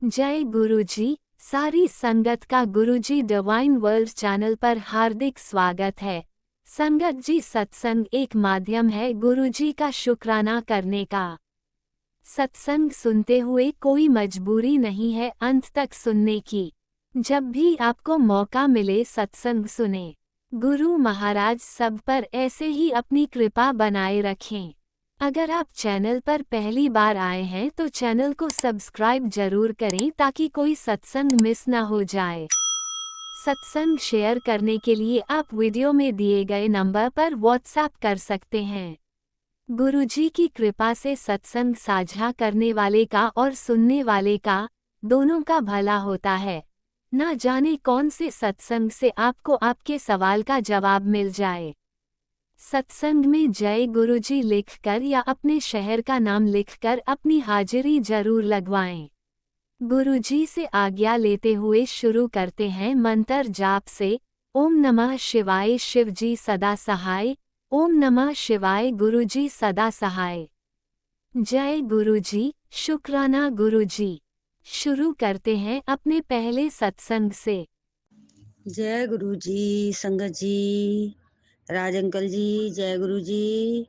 जय गुरुजी। सारी संगत का गुरुजी डिवाइन वर्ल्ड चैनल पर हार्दिक स्वागत है। संगत जी, सत्संग एक माध्यम है गुरुजी का शुक्राना करने का। सत्संग सुनते हुए कोई मजबूरी नहीं है अंत तक सुनने की। जब भी आपको मौका मिले सत्संग सुने। गुरु महाराज सब पर ऐसे ही अपनी कृपा बनाए रखें। अगर आप चैनल पर पहली बार आए हैं तो चैनल को सब्सक्राइब जरूर करें ताकि कोई सत्संग मिस ना हो जाए। सत्संग शेयर करने के लिए आप वीडियो में दिए गए नंबर पर व्हाट्सएप कर सकते हैं। गुरुजी की कृपा से सत्संग साझा करने वाले का और सुनने वाले का, दोनों का भला होता है। ना जाने कौन से सत्संग से आपको आपके सवाल का जवाब मिल जाए। सत्संग में जय गुरुजी लिखकर या अपने शहर का नाम लिखकर अपनी हाजिरी जरूर लगवाएं। गुरुजी से आज्ञा लेते हुए शुरू करते हैं मंत्र जाप से। ओम नमः शिवाय शिवजी सदा सहाय। ओम नमः शिवाय गुरुजी सदा सहाय। जय गुरुजी, शुक्राना गुरुजी। शुरू करते हैं अपने पहले सत्संग से। जय गुरु जी, संगत जी, राज अंकल जी, जय गुरु जी।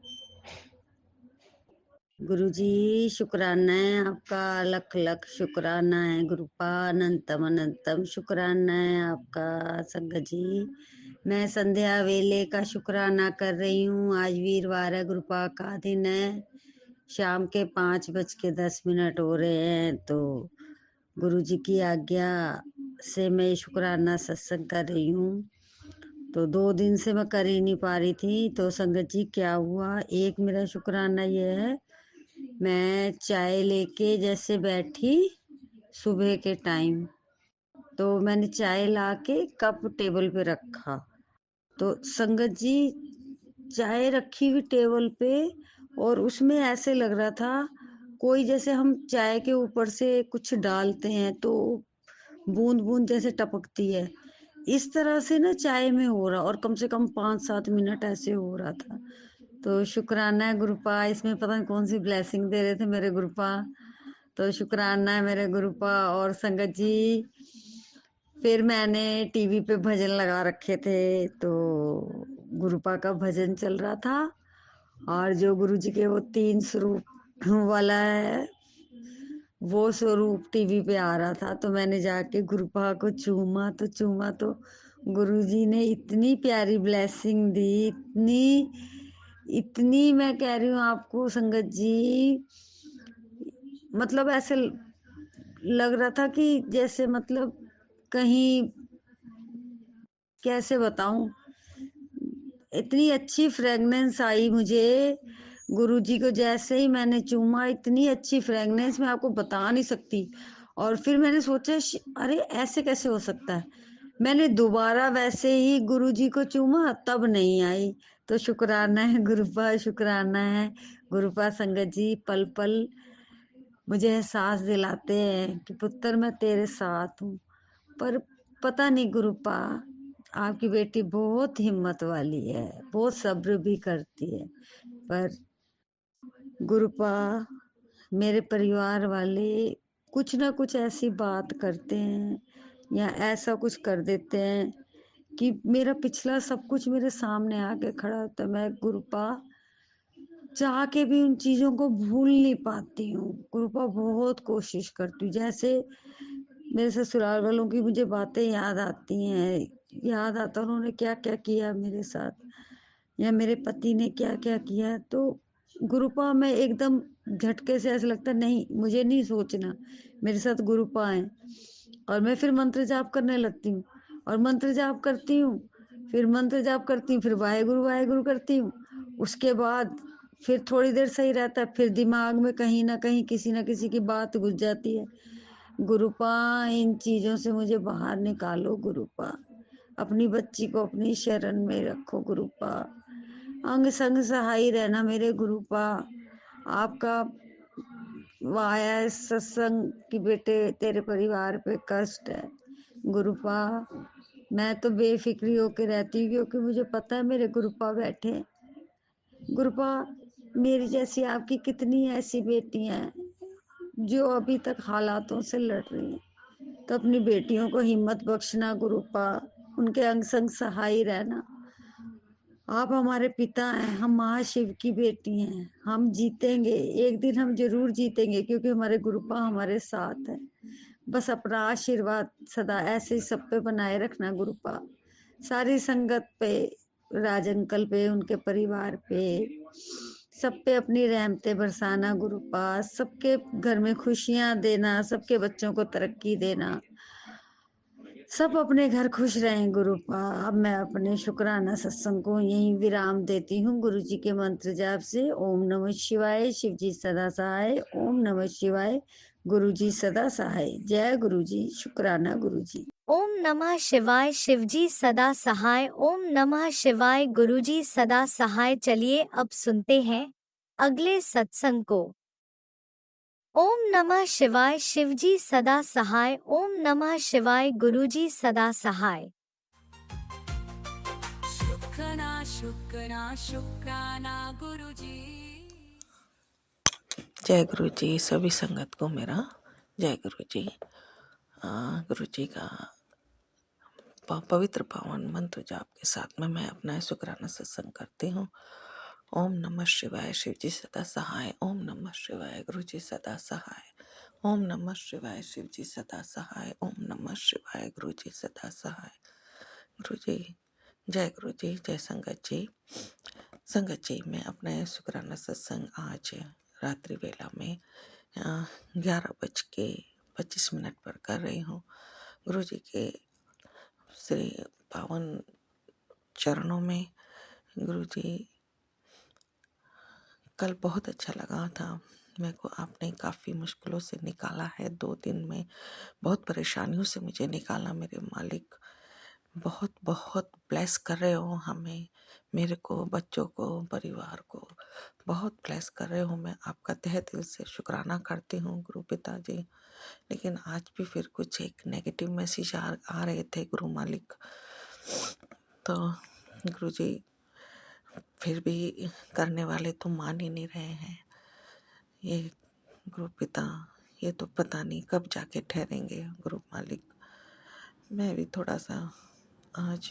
गुरु जी शुक्राना है आपका, लख लख शुक्राना है गुरुपा, अनंतम अनंतम शुक्राना है आपका संगत जी। मैं संध्या वेले का शुक्राना कर रही हूँ। आज वीरवार है, गुरुपा का दिन है। शाम के 5:10 हो रहे हैं, तो गुरु जी की आज्ञा से मैं शुक्राना सत्संग कर रही हूँ। तो 2 दिन से मैं कर ही नहीं पा रही थी। तो संगत जी क्या हुआ, एक मेरा शुक्राना ये है, मैं चाय लेके जैसे बैठी सुबह के टाइम, तो मैंने चाय ला के कप टेबल पे रखा। तो संगत जी, चाय रखी हुई टेबल पे और उसमें ऐसे लग रहा था कोई, जैसे हम चाय के ऊपर से कुछ डालते हैं तो बूंद बूंद जैसे टपकती है, इस तरह से ना चाय में हो रहा, और कम से कम 5-7 मिनट ऐसे हो रहा था। तो शुक्राना है गुरुपा, इसमें पता नहीं कौन सी ब्लेसिंग दे रहे थे मेरे गुरुपा। तो शुक्राना है मेरे गुरुपा। और संगत जी, फिर मैंने टीवी पे भजन लगा रखे थे, तो गुरुपा का भजन चल रहा था, और जो गुरु जी के वो 3 स्वरूप वाला है वो स्वरूप टीवी पे आ रहा था। तो मैंने जाके गुरुपा को चूमा तो गुरुजी ने इतनी प्यारी ब्लेसिंग दी, इतनी इतनी, मैं कह रही हूँ आपको संगत जी, मतलब ऐसे लग रहा था कि जैसे, मतलब कहीं, कैसे बताऊं, इतनी अच्छी फ्रेगनेंस आई मुझे। गुरुजी को जैसे ही मैंने चूमा, इतनी अच्छी फ्रेगनेंस मैं आपको बता नहीं सकती। और फिर मैंने सोचा अरे ऐसे कैसे हो सकता है। मैंने दोबारा वैसे ही गुरुजी को चूमा, तब नहीं आई। तो शुक्राना है गुरुपा, शुक्राना है गुरुपा। संगत जी पल पल मुझे एहसास दिलाते हैं कि पुत्र मैं तेरे साथ हूँ। पर पता नहीं गुरुपा, आपकी बेटी बहुत हिम्मत वाली है, बहुत सब्र भी करती है, पर गुरुपा मेरे परिवार वाले कुछ ना कुछ ऐसी बात करते हैं या ऐसा कुछ कर देते हैं कि मेरा पिछला सब कुछ मेरे सामने आके खड़ा होता है। मैं गुरुपा चाह के भी उन चीज़ों को भूल नहीं पाती हूँ। गुरुपा बहुत कोशिश करती हूँ, जैसे मेरे ससुराल वालों की मुझे बातें याद आती हैं, याद आता उन्होंने क्या क्या किया मेरे साथ, या मेरे पति ने क्या क्या किया। तो गुरुपा में एकदम झटके से ऐसा लगता नहीं, मुझे नहीं सोचना, मेरे साथ गुरुपा है। और मैं फिर मंत्र जाप करने लगती हूँ, और मंत्र जाप करती हूँ, फिर मंत्र जाप करती हूँ, फिर वाहे गुरु करती हूँ। उसके बाद फिर थोड़ी देर सही रहता है, फिर दिमाग में कहीं ना कहीं किसी ना किसी की बात घुस जाती है। गुरुपा इन चीज़ों से मुझे बाहर निकालो गुरुपा, अपनी बच्ची को अपनी शरण में रखो गुरुपा, अंग संग सहाय रहना मेरे गुरुपा। आपका वाया सत्संग की बेटे तेरे परिवार पे कष्ट है गुरुपा। मैं तो बेफिक्री होके रहती हूँ क्योंकि मुझे पता है मेरे गुरुपा बैठे हैं। गुरुपा मेरी जैसी आपकी कितनी ऐसी बेटियां हैं जो अभी तक हालातों से लड़ रही हैं। तो अपनी बेटियों को हिम्मत बख्शना गुरुपा, उनके अंग संग सहाय रहना। आप हमारे पिता हैं, हम महाशिव की बेटी हैं, हम जीतेंगे, एक दिन हम जरूर जीतेंगे क्योंकि हमारे गुरुपा हमारे साथ हैं। बस अपना आशीर्वाद सदा ऐसे ही सब पे बनाए रखना गुरुपा, सारी संगत पे, राज अंकल पे, उनके परिवार पे, सब पे अपनी रहमतें बरसाना गुरुपा, सबके घर में खुशियां देना, सबके बच्चों को तरक्की देना, सब अपने घर खुश रहें गुरुपा। अब मैं अपने शुक्राना सत्संग को यहीं विराम देती हूँ गुरु जी के मंत्र जाप से। ओम नमः शिवाय, शिव जी सदा सहाय। ओम नमः शिवाय, गुरु जी सदा सहाय। जय गुरु जी, शुक्राना गुरु जी। ओम नमः शिवाय, शिवजी सदा सहाय। ओम नमः शिवाय, गुरुजी सदा सहाय। चलिए अब सुनते हैं अगले सत्संग को। ओम नमः शिवाय, शिवजी सदा सहाय। ओम नमः शिवाय, गुरुजी सदा सहाय। शुक्राना शुक्राना शुक्राना गुरुजी। जय गुरु जी। सभी संगत को मेरा जय गुरु जी। गुरु जी का पवित्र पावन मंत्र जाप के साथ में मैं अपना शुक्राना सत्संग करती हूँ। ओम नमः शिवाय, शिव जी सदा सहाय। ओम नमः शिवाय, गुरु जी सदा सहाय। ओम नमः शिवाय, शिव जी सदा सहाय। ओम नमः शिवाय, गुरु जी सदा सहाय। गुरु जी जय, गुरु जी जय। संगत जी मैं अपना शुक्राना सत्संग आज रात्रि वेला में 11:25 पर कर रही हूँ। गुरु जी के श्री पावन चरणों में। गुरु जी कल बहुत अच्छा लगा था मेरे को, आपने काफ़ी मुश्किलों से निकाला है। 2 दिन में बहुत परेशानियों से मुझे निकाला। मेरे मालिक बहुत बहुत ब्लेस कर रहे हो हमें, मेरे को, बच्चों को, परिवार को बहुत ब्लेस कर रहे हो। मैं आपका तहे दिल से शुक्राना करती हूँ गुरु पिताजी। लेकिन आज भी फिर कुछ एक नेगेटिव मैसेज आ रहे थे गुरु मालिक। तो गुरु जी फिर भी करने वाले तो मान ही नहीं रहे हैं। ये गुरु पिता, ये तो पता नहीं कब जाके ठहरेंगे गुरु मालिक। मैं भी थोड़ा सा आज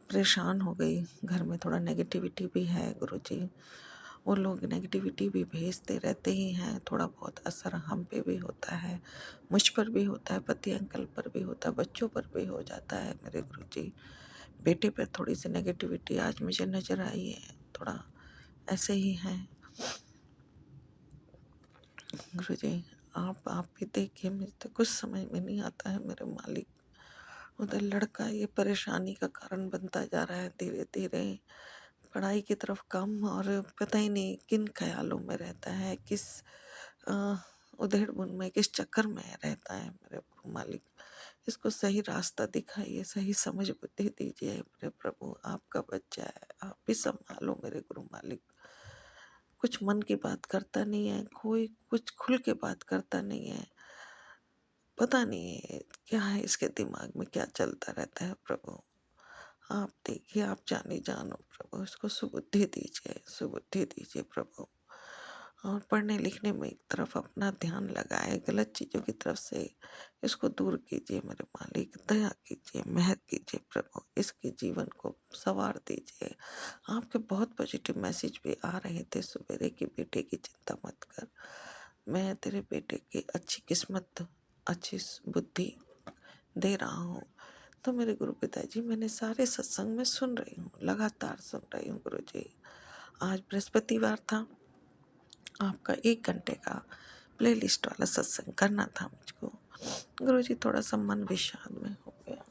परेशान हो गई। घर में थोड़ा नेगेटिविटी भी है गुरु जी। वो लोग नेगेटिविटी भी भेजते रहते ही हैं। थोड़ा बहुत असर हम पे भी होता है, मुझ पर भी होता है, पति अंकल पर भी होता है, बच्चों पर भी हो जाता है मेरे गुरु जी। बेटे पर थोड़ी सी नेगेटिविटी आज मुझे नज़र आई है, थोड़ा ऐसे ही है गुरु जी। आप भी देखिए, मुझे तो कुछ समझ में नहीं आता है मेरे मालिक। उधर लड़का ये परेशानी का कारण बनता जा रहा है धीरे धीरे। पढ़ाई की तरफ कम, और पता ही नहीं किन ख्यालों में रहता है, किस उधेड़ बुन में, किस चक्कर में रहता है मेरे गुरु मालिक। इसको सही रास्ता दिखाइए, सही समझ बुद्धि दीजिए मेरे प्रभु। आपका बच्चा है, आप भी संभालो मेरे गुरु मालिक। कुछ मन की बात करता नहीं है, कोई कुछ खुल के बात करता नहीं है। पता नहीं है क्या है इसके दिमाग में, क्या चलता रहता है प्रभु। आप देखिए, आप जानो प्रभु। इसको सुबुद्धि दीजिए, सुबुद्धि दीजिए प्रभु। और पढ़ने लिखने में एक तरफ अपना ध्यान लगाए, गलत चीज़ों की तरफ से इसको दूर कीजिए मेरे मालिक। दया कीजिए, मेहर कीजिए प्रभु। इसके जीवन को संवार दीजिए। आपके बहुत पॉजिटिव मैसेज भी आ रहे थे सवेरे की, बेटे की चिंता मत कर, मैं तेरे बेटे की अच्छी किस्मत, अच्छी बुद्धि दे रहा हूँ। तो मेरे गुरु पिताजी, मैंने सारे सत्संग में सुन रही हूँ, लगातार सुन रही हूँ गुरु जी। आज बृहस्पतिवार था, आपका 1 घंटे का प्लेलिस्ट वाला सत्संग करना था मुझको। गुरु जी थोड़ा सा मन विषाद में हो गया।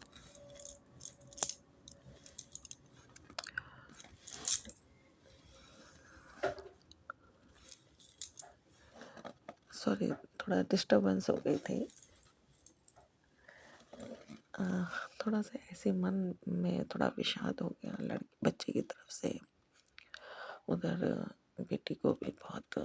सॉरी, थोड़ा डिस्टर्बेंस हो गई थी। थोड़ा सा ऐसे मन में थोड़ा विषाद हो गया लड़की बच्चे की तरफ से। उधर बेटी को भी बहुत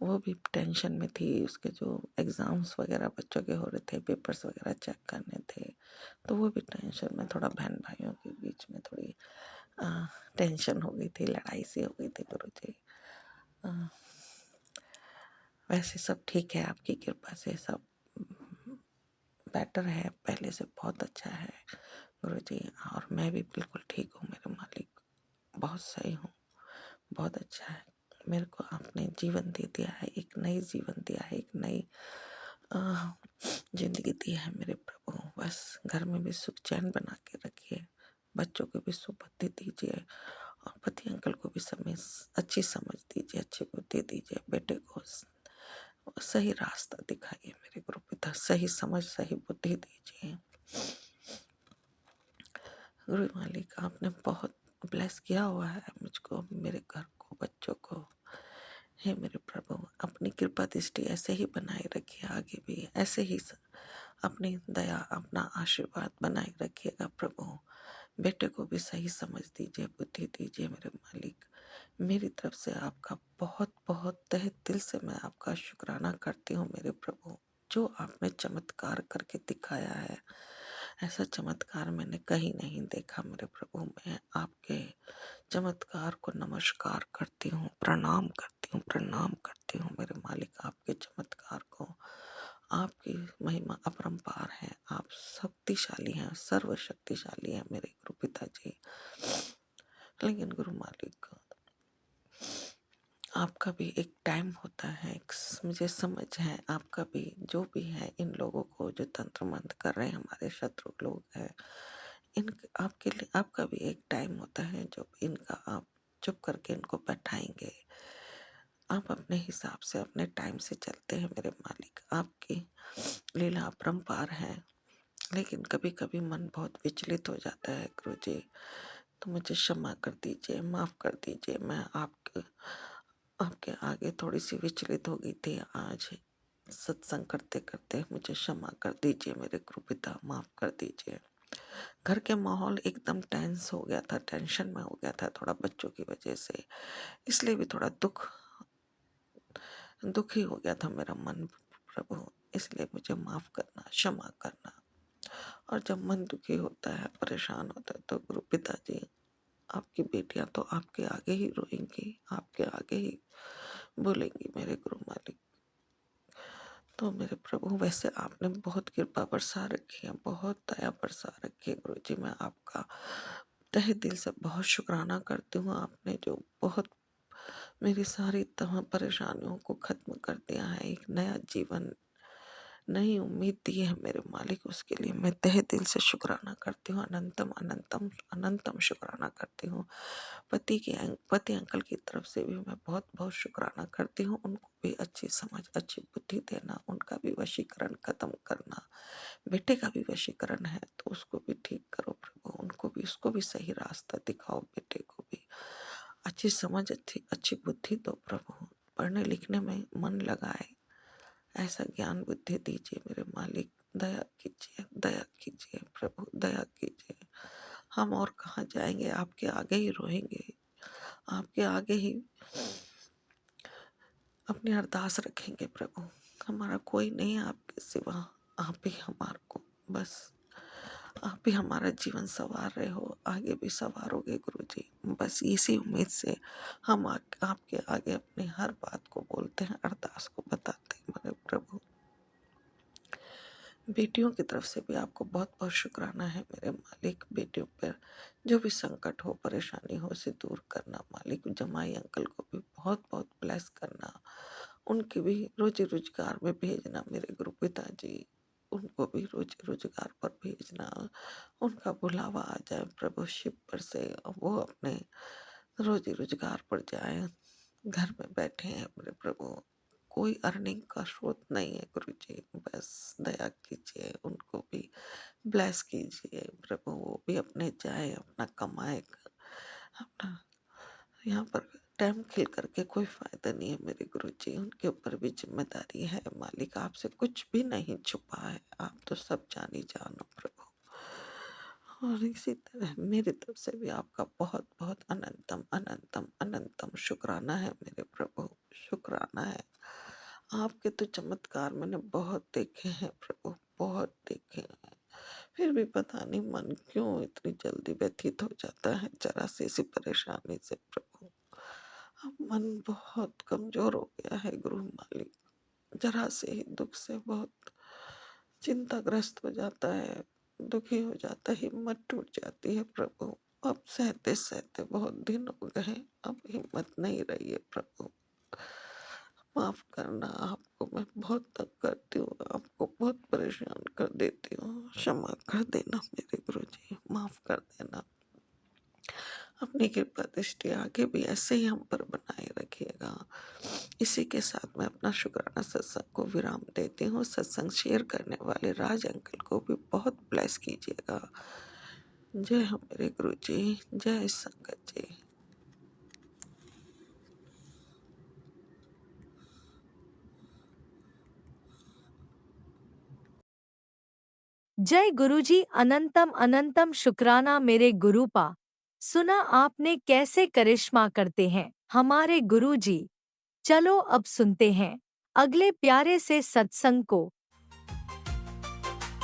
वो भी टेंशन में थी, उसके जो एग्ज़ाम्स वगैरह बच्चों के हो रहे थे, पेपर्स वगैरह चेक करने थे, तो वो भी टेंशन में, थोड़ा बहन भाइयों के बीच में थोड़ी टेंशन हो गई थी, लड़ाई सी हो गई थी गुरुजी। अ, वैसे सब ठीक है, आपकी कृपा से सब बेटर है, पहले से बहुत अच्छा है गुरुजी। और मैं भी बिल्कुल ठीक हूँ, मेरे मालिक बहुत सही हूँ, बहुत अच्छा है। मेरे को आपने जीवन दे दिया है, एक नई जीवन दिया है, एक नई अ, जिंदगी दी है मेरे प्रभु। बस घर में भी सुख चैन बना के रखिए, बच्चों को भी सुबुद्धि दीजिए, और पति अंकल को भी समय अच्छी समझ दीजिए, अच्छी बुद्धि दीजिए, बेटे को सही रास्ता दिखाइए मेरे गुरु पिता, सही समझ सही बुद्धि दीजिए। गुरु मालिक आपने बहुत ब्लेस किया हुआ है मुझको, मेरे घर को, बच्चों को। हे मेरे प्रभु, अपनी कृपा दृष्टि ऐसे ही बनाए रखिए, आगे भी ऐसे ही अपनी दया, अपना आशीर्वाद बनाए रखिएगा प्रभु। बेटे को भी सही समझ दीजिए, बुद्धि दीजिए मेरे मालिक। मेरी तरफ से आपका बहुत बहुत तहे दिल से मैं आपका शुक्राना करती हूँ मेरे प्रभु, जो आपने चमत्कार करके दिखाया है। ऐसा चमत्कार मैंने कहीं नहीं देखा मेरे प्रभु। मैं आपके चमत्कार को नमस्कार करती हूँ, प्रणाम करती हूँ, प्रणाम करती हूँ मेरे मालिक आपके चमत्कार को। आपकी महिमा अपरंपार है, आप शक्तिशाली हैं, सर्वशक्तिशाली हैं मेरे गुरु पिताजी। लेकिन गुरु मालिक, आपका भी एक टाइम होता है, मुझे समझ है, आपका भी जो भी है, इन लोगों को जो तंत्र मंत्र कर रहे हैं, हमारे शत्रु लोग हैं, इन आपके लिए आपका भी एक टाइम होता है जब इनका आप चुप करके इनको बैठाएंगे। आप अपने हिसाब से अपने टाइम से चलते हैं मेरे मालिक, आपकी लीला अपरंपार है। लेकिन कभी कभी मन बहुत विचलित हो जाता है गुरु जी, तो मुझे क्षमा कर दीजिए, माफ कर दीजिए। मैं आपके आगे थोड़ी सी विचलित हो गई थी आज सत्संग करते करते, मुझे क्षमा कर दीजिए मेरे गुरु पिता, माफ कर दीजिए। घर के माहौल एकदम टेंस हो गया था, टेंशन में हो गया था थोड़ा बच्चों की वजह से, इसलिए भी थोड़ा दुखी हो गया था मेरा मन प्रभु, इसलिए मुझे माफ करना, क्षमा करना। और जब मन दुखी होता है, परेशान होता है, तो गुरु पिताजी, आपकी बेटियां तो आपके आगे ही रोएंगी, आपके आगे ही बोलेंगी मेरे गुरु मालिक। तो मेरे प्रभु, वैसे आपने बहुत कृपा बरसा रखी है, बहुत दया बरसा रखी है गुरु जी। मैं आपका तहे दिल से बहुत शुक्राना करती हूँ। आपने जो बहुत मेरी सारी तमाम परेशानियों को खत्म कर दिया है, एक नया जीवन, नई उम्मीद दी है मेरे मालिक, उसके लिए मैं तहे दिल से शुक्राना करती हूँ, अनंतम अनंतम अनंतम शुक्राना करती हूँ। पति अंकल की तरफ से भी मैं बहुत बहुत शुक्राना करती हूँ। उनको भी अच्छी समझ, अच्छी बुद्धि देना, उनका भी वशीकरण खत्म करना। बेटे का भी वशीकरण है तो उसको भी ठीक करो प्रभु, उनको भी, उसको भी सही रास्ता दिखाओ, बेटे को भी अच्छी समझ, अच्छी बुद्धि दो प्रभु, पढ़ने लिखने में मन लगाए, ऐसा ज्ञान बुद्धि दीजिए मेरे मालिक। दया कीजिए, दया कीजिए प्रभु, दया कीजिए। हम और कहाँ जाएंगे, आपके आगे ही रोएंगे, आपके आगे ही अपनी अरदास रखेंगे प्रभु। हमारा कोई नहीं है आपके सिवा, आप ही हमारे को, बस आप ही हमारा जीवन संवार रहे हो, आगे भी संवारोगे गुरु जी। बस इसी उम्मीद से हम आपके आगे अपनी हर बात को बोलते हैं, अरदास को बताते हैं मेरे प्रभु। बेटियों की तरफ से भी आपको बहुत बहुत शुक्राना है मेरे मालिक। बेटियों पर जो भी संकट हो, परेशानी हो, उसे दूर करना मालिक। जमाई अंकल को भी बहुत बहुत ब्लेस करना, उनके भी रोजी रोजगार में भेजना मेरे गुरु पिताजी, उनको भी रोजी रोजगार पर भेजना, उनका बुलावा आ जाए प्रभु शिव पर से, वो अपने रोजी रोजगार पर जाए। घर में बैठे हैं मेरे प्रभु, कोई अर्निंग का स्रोत नहीं है गुरु जी, बस दया कीजिए, उनको भी ब्लेस कीजिए प्रभु। वो भी अपने जाए, अपना कमाए, अपना यहाँ पर टाइम खिल करके कोई फायदा नहीं है मेरे गुरु जी। उनके ऊपर भी जिम्मेदारी है मालिक, आपसे कुछ भी नहीं छुपा है, आप तो सब जानी जानो प्रभु। और इसी तरह मेरी तरफ से भी आपका बहुत बहुत अनंतम अनंतम अनंतम शुक्राना है मेरे प्रभु, शुक्राना है। आपके तो चमत्कार मैंने बहुत देखे हैं प्रभु, बहुत देखे हैं। फिर भी पता नहीं मन क्यों इतनी जल्दी व्यथित हो जाता है जरा सी सी परेशानी से प्रभु। अब मन बहुत कमजोर हो गया है गुरु मालिक, जरा से ही दुख से बहुत चिंताग्रस्त हो जाता है, दुखी हो जाता है, हिम्मत टूट जाती है प्रभु। अब सहते सहते बहुत दिन हो गए, अब हिम्मत नहीं रही है प्रभु। माफ करना, आपको मैं बहुत तंग करती हूँ, आपको बहुत परेशान कर देती हूँ, क्षमा कर देना मेरे गुरुजी, माफ कर देना। अपनी कृपा दृष्टि आगे भी ऐसे ही हम पर बनाए रखिएगा। इसी के साथ मैं अपना शुक्राना सत्संग को विराम देती हूँ। सत्संग शेयर करने वाले राज अंकल को भी बहुत ब्लेस कीजिएगा। जय हो मेरे गुरुजी, जय संगत जी। जय गुरुजी, अनंतम अनंतम शुक्राना मेरे गुरुपा। सुना आपने कैसे करिश्मा करते हैं हमारे गुरुजी। चलो अब सुनते हैं अगले प्यारे से सत्संग को।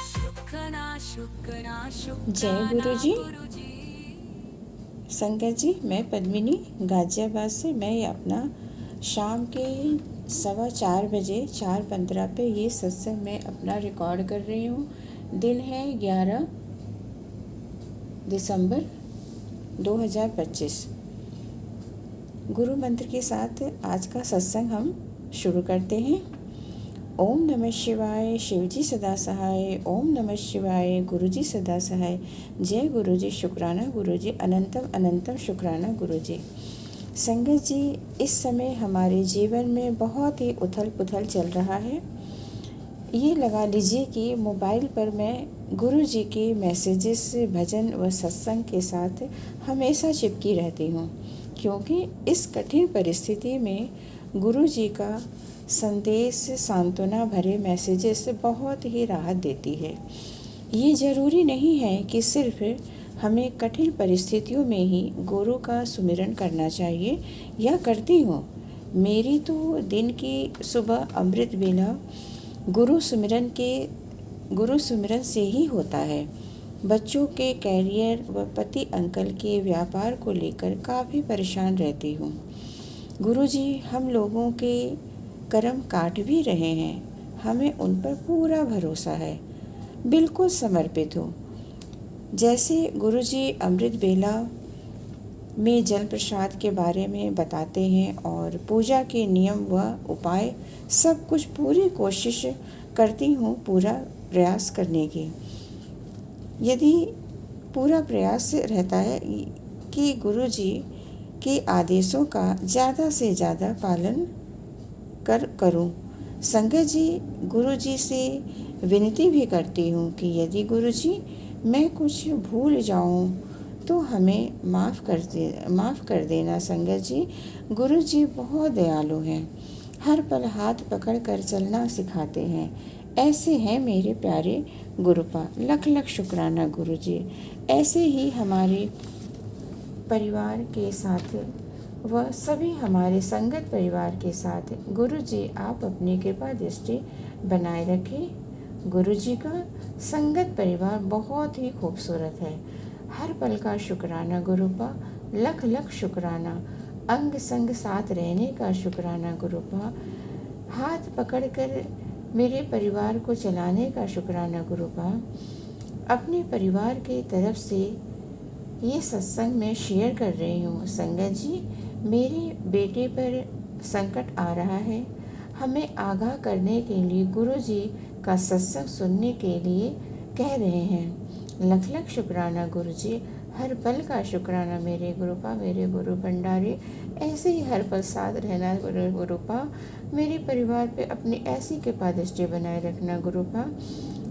शुक्राना शुक्राना जय शुक्राना गुरुजी। गुरुजी। संगत जी, मैं पद्मिनी गाजियाबाद से मैं अपना शाम के 4:15 बजे 4:15 पे ये सत्संग मैं अपना रिकॉर्ड कर रही हूँ। दिन है 11 दिसंबर 2025। गुरु मंत्र के साथ आज का सत्संग हम शुरू करते हैं। ओम नमः शिवाय, शिवजी सदा सहाय। ओम नमः शिवाय, गुरुजी सदा सहाय। जय गुरुजी, शुक्राना गुरुजी, अनंतम अनंतम शुक्राना गुरुजी। संगत जी, इस समय हमारे जीवन में बहुत ही उथल पुथल चल रहा है। ये लगा लीजिए कि मोबाइल पर मैं गुरुजी के मैसेजेस, भजन व सत्संग के साथ हमेशा चिपकी रहती हूँ, क्योंकि इस कठिन परिस्थिति में गुरुजी का संदेश, सांत्वना भरे मैसेजेस बहुत ही राहत देती है। ये ज़रूरी नहीं है कि सिर्फ हमें कठिन परिस्थितियों में ही गुरु का सुमिरन करना चाहिए, या करती हूँ। मेरी तो दिन की सुबह अमृत वेला गुरु सुमिरन से ही होता है। बच्चों के कैरियर व पति अंकल के व्यापार को लेकर काफ़ी परेशान रहती हूँ। गुरुजी हम लोगों के कर्म काट भी रहे हैं, हमें उन पर पूरा भरोसा है, बिल्कुल समर्पित हूँ। जैसे गुरुजी अमृत बेला में जल प्रसाद के बारे में बताते हैं और पूजा के नियम व उपाय सब कुछ पूरी कोशिश करती हूँ पूरा प्रयास करने की। यदि पूरा प्रयास रहता है कि गुरुजी के आदेशों का ज़्यादा से ज़्यादा पालन करूं। संगत जी, गुरुजी से विनती भी करती हूँ कि यदि गुरुजी मैं कुछ भूल जाऊं तो हमें माफ़ कर देना। संगत जी, गुरुजी बहुत दयालु हैं, हर पल हाथ पकड़ कर चलना सिखाते हैं। ऐसे हैं मेरे प्यारे गुरुपा, लख लख शुक्राना गुरुजी। ऐसे ही हमारे परिवार के साथ व सभी हमारे संगत परिवार के साथ गुरुजी आप अपनी कृपा दृष्टि बनाए रखें। गुरुजी का संगत परिवार बहुत ही खूबसूरत है। हर पल का शुक्राना गुरुपा, लख लख शुक्राना। अंग संग साथ रहने का शुक्राना गुरुपा। हाथ पकड़कर मेरे परिवार को चलाने का शुक्राना गुरुपा। अपने परिवार की तरफ से ये सत्संग मैं शेयर कर रही हूँ। संगत जी, मेरे बेटे पर संकट आ रहा है, हमें आगाह करने के लिए गुरुजी का सत्संग सुनने के लिए कह रहे हैं। लख लख शुक्राना गुरुजी, हर पल का शुक्राना मेरे गुरुपा, मेरे गुरु भंडारी। ऐसे ही हर पल साथ रहना गुरुपा। मेरे परिवार पे अपनी ऐसी कृपा दृष्टि बनाए रखना गुरुपा।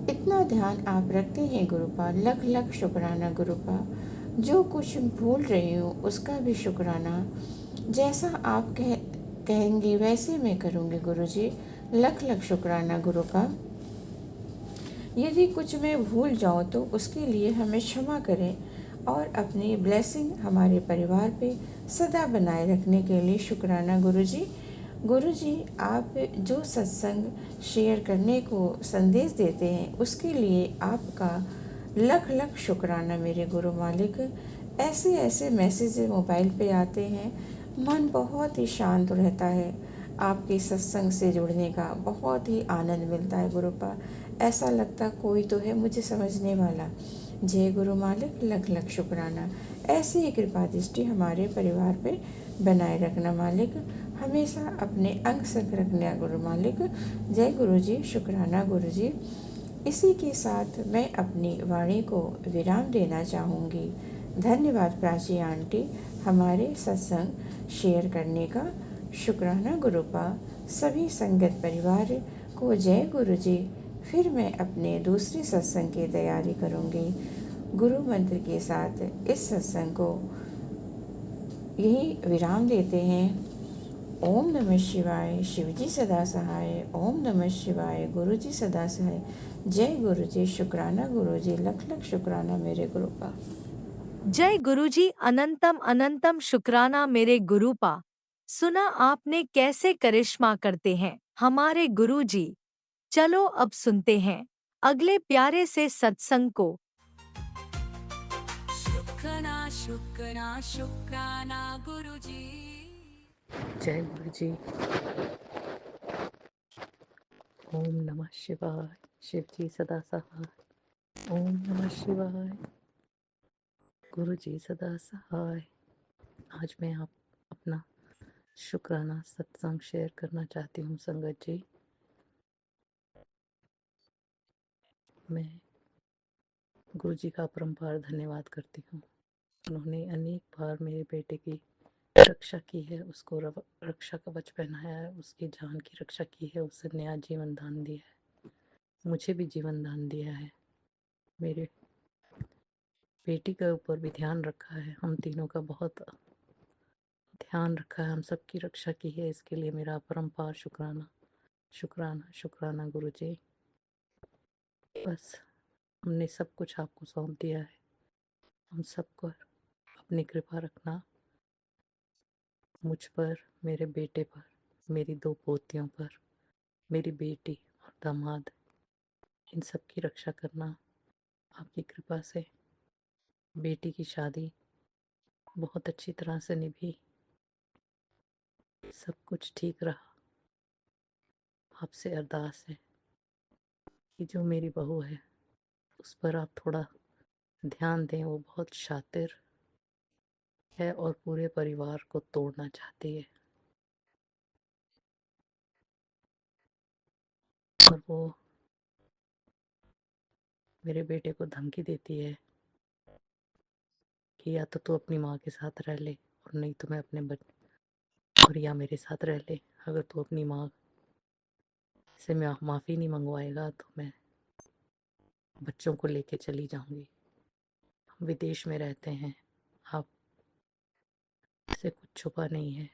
इतना ध्यान आप रखते हैं गुरुपा, लख लख शुक्राना गुरुपा। जो कुछ भूल रही हूँ उसका भी शुक्राना। जैसा आप कहेंगी वैसे मैं करूँगी गुरुजी, लख लख शुक्राना गुरुपा। यदि कुछ मैं भूल जाऊं तो उसके लिए हमें क्षमा करें और अपनी ब्लेसिंग हमारे परिवार पे सदा बनाए रखने के लिए शुक्राना गुरुजी। गुरुजी, आप जो सत्संग शेयर करने को संदेश देते हैं उसके लिए आपका लख लख शुक्राना मेरे गुरु मालिक। ऐसे ऐसे मैसेज मोबाइल पे आते हैं, मन बहुत ही शांत रहता है। आपके सत्संग से जुड़ने का बहुत ही आनंद मिलता है गुरुपा। ऐसा लगता कोई तो है मुझे समझने वाला। जय गुरु मालिक, लख लख शुक्राना। ऐसी ही कृपा दृष्टि हमारे परिवार पे बनाए रखना मालिक। हमेशा अपने अंग संग रखना गुरु मालिक। जय गुरु जी, शुक्राना गुरु जी। इसी के साथ मैं अपनी वाणी को विराम देना चाहूँगी। धन्यवाद प्राची आंटी, हमारे सत्संग शेयर करने का। शुक्राना गुरुपा। सभी संगत परिवार को जय गुरु जी। फिर मैं अपने दूसरे सत्संग की तैयारी करूँगी गुरु मंत्र के साथ। इस सत्संग को यही विराम देते हैं। ओम नमः शिवाय, शिवजी सदा सहाय। ओम नमः शिवाय, गुरु जी सदा सहाय। जय गुरु जी, शुक्राना गुरु जी, लख लख शुक्राना मेरे गुरुपा। जय गुरुजी, अनंतम अनंतम शुक्राना मेरे गुरुपा। सुना आपने कैसे करिश्मा करते हैं हमारे गुरुजी। चलो अब सुनते हैं अगले प्यारे से सत्संग को। शुक्राना शुक्राना शुक्राना गुरुजी। जय गुरु जी। ओम नमः शिवाय, शिव जी सदा सहाय। ओम नमः शिवाय, गुरु जी सदा सहाय। आज मैं आप अपना शुक्राना सत्संग शेयर करना चाहती हूँ संगत जी। मैं गुरु जी का अपरंपार धन्यवाद करती हूँ। उन्होंने अनेक बार मेरे बेटे की रक्षा की है, उसको रक्षा कवच पहनाया है, उसकी जान की रक्षा की है, उसे नया जीवन दान दिया है, मुझे भी जीवन दान दिया है, मेरे बेटी के ऊपर भी ध्यान रखा है, हम तीनों का बहुत ध्यान रखा है, हम सबकी रक्षा की है। इसके लिए मेरा अपरंपार शुक्राना शुक्राना शुक्राना गुरु जी। बस हमने सब कुछ आपको सौंप दिया है। हम सबको अपनी कृपा रखना, मुझ पर, मेरे बेटे पर, मेरी 2 पोतियों पर, मेरी बेटी और दामाद, इन सब की रक्षा करना। आपकी कृपा से बेटी की शादी बहुत अच्छी तरह से निभी, सब कुछ ठीक रहा। आपसे अरदास है कि जो मेरी बहू है उस पर आप थोड़ा ध्यान दें। वो बहुत शातिर है और पूरे परिवार को तोड़ना चाहती है, और वो मेरे बेटे को धमकी देती है कि या तो तू अपनी माँ के साथ रह ले और नहीं तो मैं अपने और या मेरे साथ रह ले। अगर तू अपनी माँ से माफ़ी नहीं मंगवाएगा तो मैं बच्चों को लेके चली जाऊंगी। हम विदेश में रहते हैं, आप से कुछ छुपा नहीं है।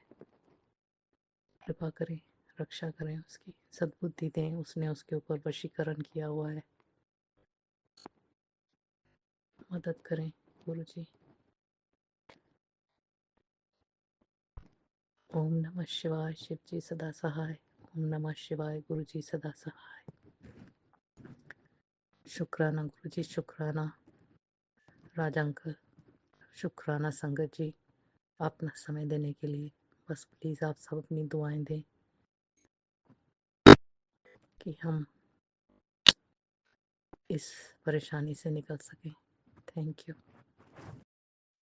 कृपा करें, रक्षा करें, उसकी सद्बुद्धि दें। उसने उसके ऊपर वशीकरण किया हुआ है, मदद करें गुरु जी। ओम नमः शिवाय, शिव जी सदा सहाय। ओम नमः शिवाय, गुरु जी सदा सहाय। शुक्राना गुरु जी, शुक्राना राजा अंकल, शुक्राना संगत जी, अपना समय देने के लिए। बस प्लीज़ आप सब अपनी दुआएं दें कि हम इस परेशानी से निकल सकें। Thank you.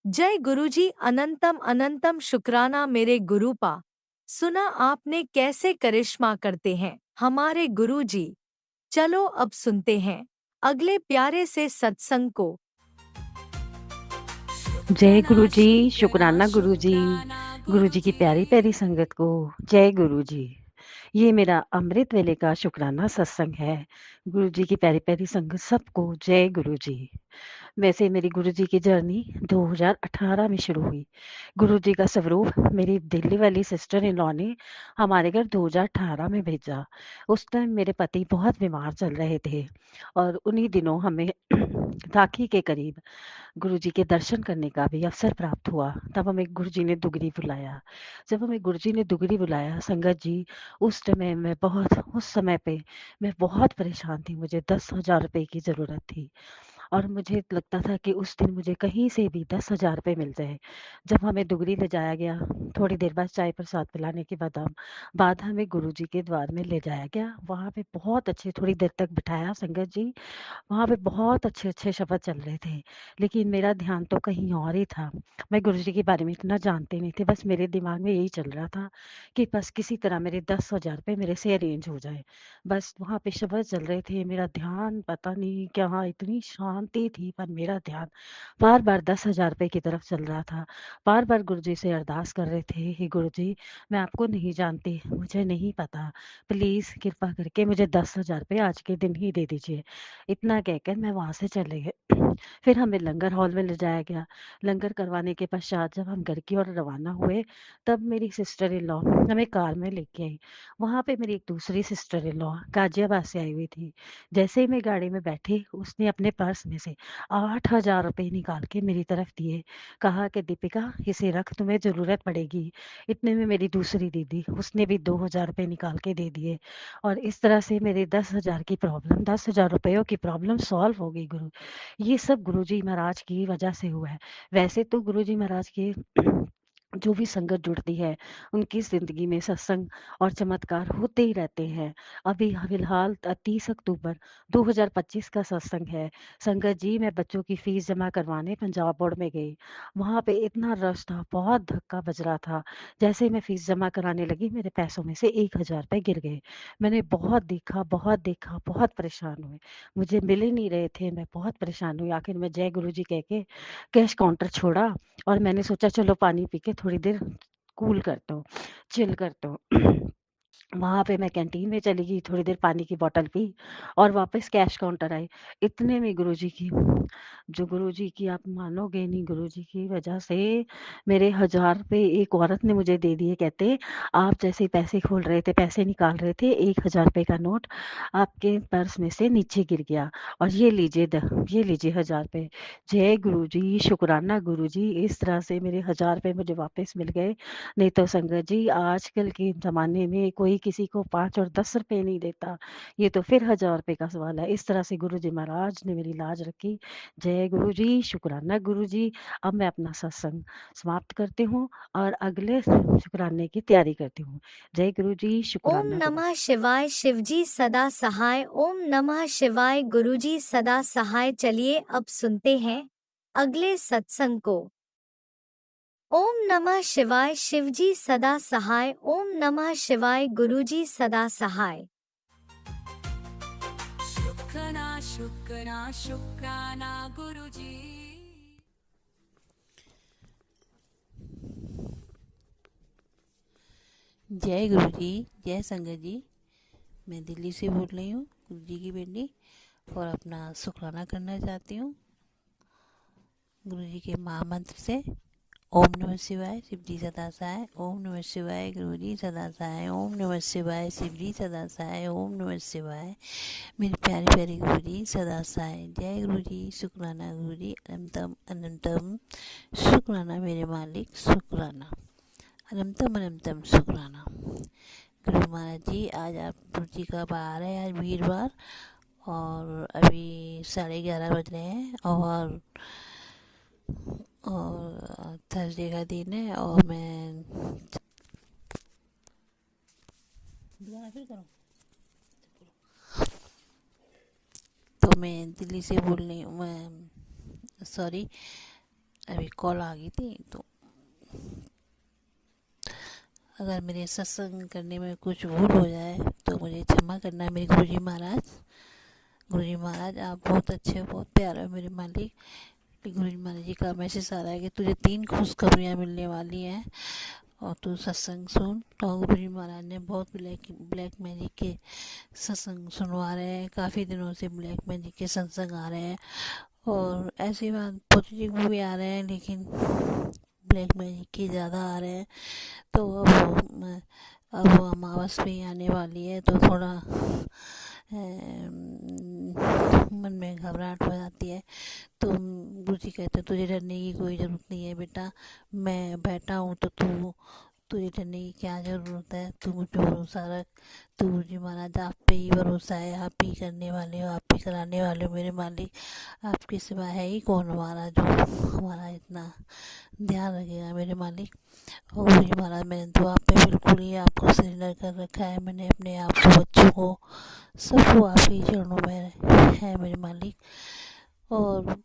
जय गुरुजी, अनंतम अनंतम शुक्राना मेरे गुरुपा। सुना आपने कैसे करिश्मा करते हैं हमारे गुरुजी। चलो अब सुनते हैं अगले प्यारे से सत्संग को। जय गुरु जी, शुक्राना गुरु जी की प्यारी प्यारी संगत को जय गुरु जी। ये मेरा अमृत वेले का शुक्राना सत्संग है। गुरु जी की प्यारी प्यारी संगत सबको जय गुरु जी। वैसे मेरी गुरुजी की जर्नी 2018 में शुरू हुई। गुरुजी का स्वरूप मेरी दिल्ली वाली सिस्टर इन लॉ ने हमारे घर 2018 में भेजा। उस टाइम मेरे पति बहुत बीमार चल रहे थे और उन्हीं दिनों हमें राखी के करीब गुरुजी के दर्शन करने का भी अवसर प्राप्त हुआ। तब हमें गुरुजी ने दुगरी बुलाया। जब हमें गुरुजी ने दुगरी बुलाया संगत जी, उस समय पे मैं बहुत परेशान थी। मुझे 10,000 रुपए की ज़रूरत थी और मुझे लगता था कि उस दिन मुझे कहीं से भी 10,000 रुपए मिल जाए। जब हमें दुगरी ले जाया गया, थोड़ी देर बाद चाय प्रसाद पिलाने के बाद हमें गुरुजी के द्वार में ले जाया गया। वहाँ पे बहुत अच्छे थोड़ी देर तक बिठाया संगत जी। वहाँ पे बहुत अच्छे-अच्छे शब्द चल रहे थे, लेकिन मेरा ध्यान तो कहीं और ही था। मैं गुरुजी के बारे में इतना जानती नहीं थी, बस मेरे दिमाग में यही चल रहा था कि बस किसी तरह मेरे 10,000 रुपए मेरे से अरेंज हो जाए। बस वहाँ पे शब्द चल रहे थे, मेरा ध्यान पता नहीं कहाँ, इतनी शांति थी पर मेरा ध्यान बार-बार 10,000 रुपए की तरफ चल रहा था। बार-बार गुरुजी से अरदास कर रहे थे, हे गुरुजी, मैं आपको नहीं जानती, मुझे नहीं पता, प्लीज़ कृपा करके मुझे 10,000 रुपए आज के दिन ही दे दीजिए। इतना कहकर मैं वहाँ से चले गए। फिर हमें लंगर हॉल में ले जाया गया। लंगर करवाने के पश्चात जब हम घर की ओर रवाना हुए, तब मेरी सिस्टर इन लॉ हमें कार में लेके आई। वहाँ पे मेरी एक दूसरी सिस्टर इन लॉ गाज़ियाबाद से आई हुई थी। जैसे ही मैं गाड़ी में बैठी, उसने अपने पर्स में से 8,000 रुपए निकाल के मेरी तरफ दिए। कहा कि दीपिका, इसे रख, तुम्हें ज़रूरत पड़ेगी। इतने में मेरी दूसरी दीदी, उसने भी 2,000 रुपए निकाल के दे दिए और इस तरह से मेरे 10,000 रुपयों की प्रॉब्लम सॉल्व हो गई गुरु। ये सब गुरुजी महाराज की वजह से हुआ है। वैसे तो गुरुजी महाराज के जो भी संगत जुड़ती है, उनकी ज़िंदगी में सत्संग और चमत्कार होते ही रहते हैं। अभी फिलहाल 30 अक्टूबर 2025 का सत्संग है। संगत जी, मैं बच्चों की फ़ीस जमा करवाने पंजाब बोर्ड में गई। वहाँ पे इतना रश था, बहुत धक्का बज रहा था। जैसे ही मैं फ़ीस जमा कराने लगी, मेरे पैसों में से 1,000 रुपए गिर गए। मैंने बहुत देखा, बहुत परेशान हुई। मुझे मिल ही नहीं रहे थे, मैं बहुत परेशान हुई। आखिर मैं जय गुरुजी कह के कैश काउंटर छोड़ा और मैंने सोचा चलो पानी पी के थोड़ी देर कूल करता हूँ, चिल करता हूँ। वहाँ पे मैं कैंटीन में चली गई, थोड़ी देर पानी की बॉटल पी और वापस कैश काउंटर आई। इतने में गुरुजी की आप मानोगे नहीं, गुरुजी की वजह से मेरे 1,000 रुपए एक औरत ने मुझे दे दिए। कहते, आप जैसे ही पैसे खोल रहे थे, पैसे निकाल रहे थे, 1,000 रुपए का नोट आपके पर्स में से नीचे गिर गया और ये लीजिए 1,000 रुपए। जय गुरुजी, शुक्राना गुरुजी, इस तरह से मेरे 1,000 रुपए मुझे वापस मिल गए। नहीं तो संगत जी, आजकल के ज़माने में कोई किसी को 5 और 10 रुपए नहीं देता। ये तो फिर 1,000 रुपए का सवाल है। इस तरह से गुरुजी महाराज ने मेरी लाज रखी। जय गुरुजी, शुक्राना गुरुजी। अब मैं अपना सत्संग समाप्त करती हूँ और अगले शुक्राने की तैयारी करती हूँ। जय गुरुजी, ओम शुक्राना गुरुजी। नमः शिवाय, शिवजी सदा सहाय। ओम नमः शिवाय, गुरुजी सदा सहाय। चलिए अब सुनते हैं अगले सत्संग को। ओम नमः शिवाय, शिवजी सदा सहाय। ओम नमः शिवाय, गुरुजी सदा सहाय। शुक्राना गुरुजी। जय गुरु जी, जय संगत जी। मैं दिल्ली से बोल रही हूँ, गुरु जी की बेटी, और अपना शुक्राना करना चाहती हूँ गुरु जी के महामंत्र से। ओम नमः शिवाय, शिव जी सदा सहाय। ओम नमः शिवाय, गुरु जी सदा सहाय। ओम नमः शिवाय, शिव जी सदा सहाय। ओम नमः शिवाय, मेरे प्यारे प्यारे गुरु जी सदा सहाय। जय गुरु जी, शुक्राना गुरु जी, अनंतम अनंतम शुक्राना मेरे मालिक, शुक्राना अनंतम अनंतम शुक्राना। गुरु महाराज जी, आज आप गुरु जी का बार है, आज वीरवार, और अभी 11:30 बज रहे हैं और थर्सडे का दिन है और मैं फिर करूँ तो मैं दिल्ली से बोल रही हूँ। मैं सॉरी, अभी कॉल आ गई थी, तो अगर मेरे सत्संग करने में कुछ भूल हो जाए तो मुझे क्षमा करना। मेरे गुरुजी महाराज आप बहुत अच्छे हो, बहुत प्यारे हो मेरे मालिक। गुरुजी महाराज जी का मैसेज आ रहा है कि तुझे 3 खुशखबरियाँ मिलने वाली हैं और तू सत्संग सुन। तो गुरुजी महाराज ने बहुत ब्लैक मैजिक के सत्संग सुनवा रहे हैं। काफ़ी दिनों से ब्लैक मैजिक के सत्संग आ रहे हैं और ऐसी बात पॉजिटिव भी आ रहे हैं, लेकिन ब्लैक मैजिक के ज़्यादा आ रहे हैं। तो अब वो अमावस भी आने वाली है, तो थोड़ा मन में घबराहट हो जाती है। तो गुरुजी कहते हैं तुझे डरने की कोई ज़रूरत नहीं है बेटा, मैं बैठा हूँ तो तुझे डरने की क्या ज़रूरत है, तू मुझ पे भरोसा रख। तो गुरुजी महाराज आप पे ही भरोसा है, आप ही करने वाले हो, आप ही कराने वाले हो मेरे मालिक। आपके सिवा है ही कौन हमारा जो हमारा इतना ध्यान रखेगा मेरे मालिक। और गुरुजी महाराज मैंने तो आप पे बिल्कुल ही आपको सरेंडर कर रखा है, मैंने अपने आप को, बच्चों को, सबको आपके चरणों में है मेरे मालिक। और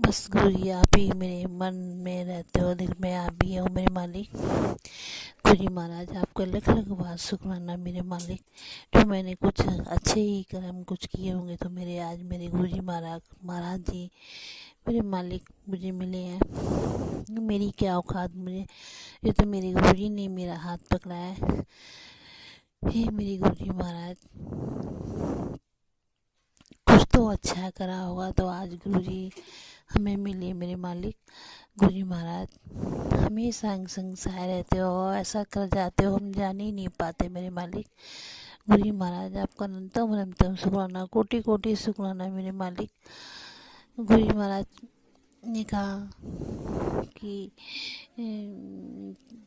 बस गुरुजी आप ही मेरे मन में रहते हो, दिल में आप ही हो मेरे मालिक। गुरुजी महाराज आपका लख लख बार शुक्राना मेरे मालिक। जो मैंने कुछ अच्छे ही कर्म कुछ किए होंगे तो मेरे आज मेरे गुरुजी महाराज जी मेरे मालिक मुझे मिले हैं। मेरी क्या औकात, मुझे ये तो मेरे गुरुजी ने मेरा हाथ पकड़ा है। हे मेरे गुरुजी महाराज, कुछ तो अच्छा करा होगा तो आज गुरुजी हमें मिले मेरे मालिक। गुरुजी महाराज हमेशा संग संग सहाय रहते हो और ऐसा कर जाते हो हम जान ही नहीं पाते मेरे मालिक। गुरुजी महाराज आपका अनंतम अनंतम शुक्राना, कोटि कोटि शुक्राना मेरे मालिक। गुरुजी महाराज ने कहा कि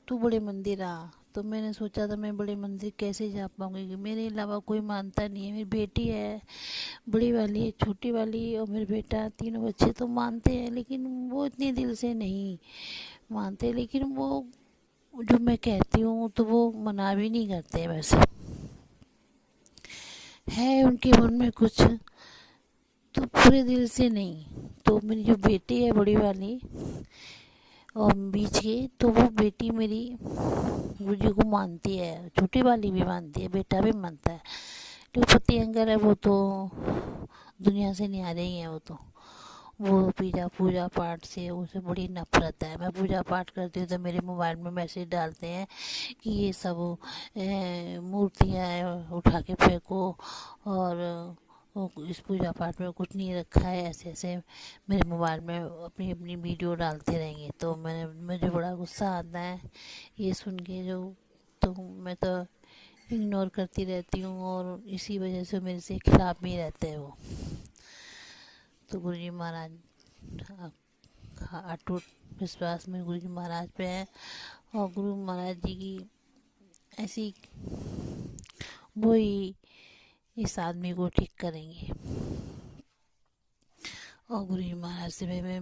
तू बड़े मंदिर आ, तो मैंने सोचा था मैं बड़े मंदिर कैसे जा पाऊँगी, कि मेरे अलावा कोई मानता नहीं है। मेरी बेटी है, बड़ी वाली, छोटी वाली और मेरा बेटा, तीनों बच्चे तो मानते हैं, लेकिन वो इतने दिल से नहीं मानते। लेकिन वो जो मैं कहती हूँ तो वो मना भी नहीं करते, वैसे है उनके मन में कुछ, तो पूरे दिल से नहीं। तो मेरी जो बेटी है बड़ी वाली और बीच की, तो वो बेटी मेरी गुरुजी को मानती है, छोटी वाली भी मानती है, बेटा भी मानता है। जो पति अंकल है वो तो दुनिया से न्यारे ही है। वो पूजा पाठ से उसे बड़ी नफरत है। मैं पूजा पाठ करती हूँ तो मेरे मोबाइल में मैसेज डालते हैं कि ये सब मूर्तियाँ उठा के फेंको और इस पूजा पाठ में कुछ नहीं रखा है, ऐसे ऐसे मेरे मोबाइल में अपनी अपनी वीडियो डालते रहेंगे। तो मुझे बड़ा गुस्सा आता है ये सुन के, तो मैं तो इग्नोर करती रहती हूँ और इसी वजह से मेरे से खिलाफ भी रहते हैं वो। तो गुरुजी महाराज अटूट विश्वास में गुरुजी महाराज पे है और गुरु महाराज जी की ऐसी वो ही इस आदमी को ठीक करेंगे। और गुरुजी महाराज से मैं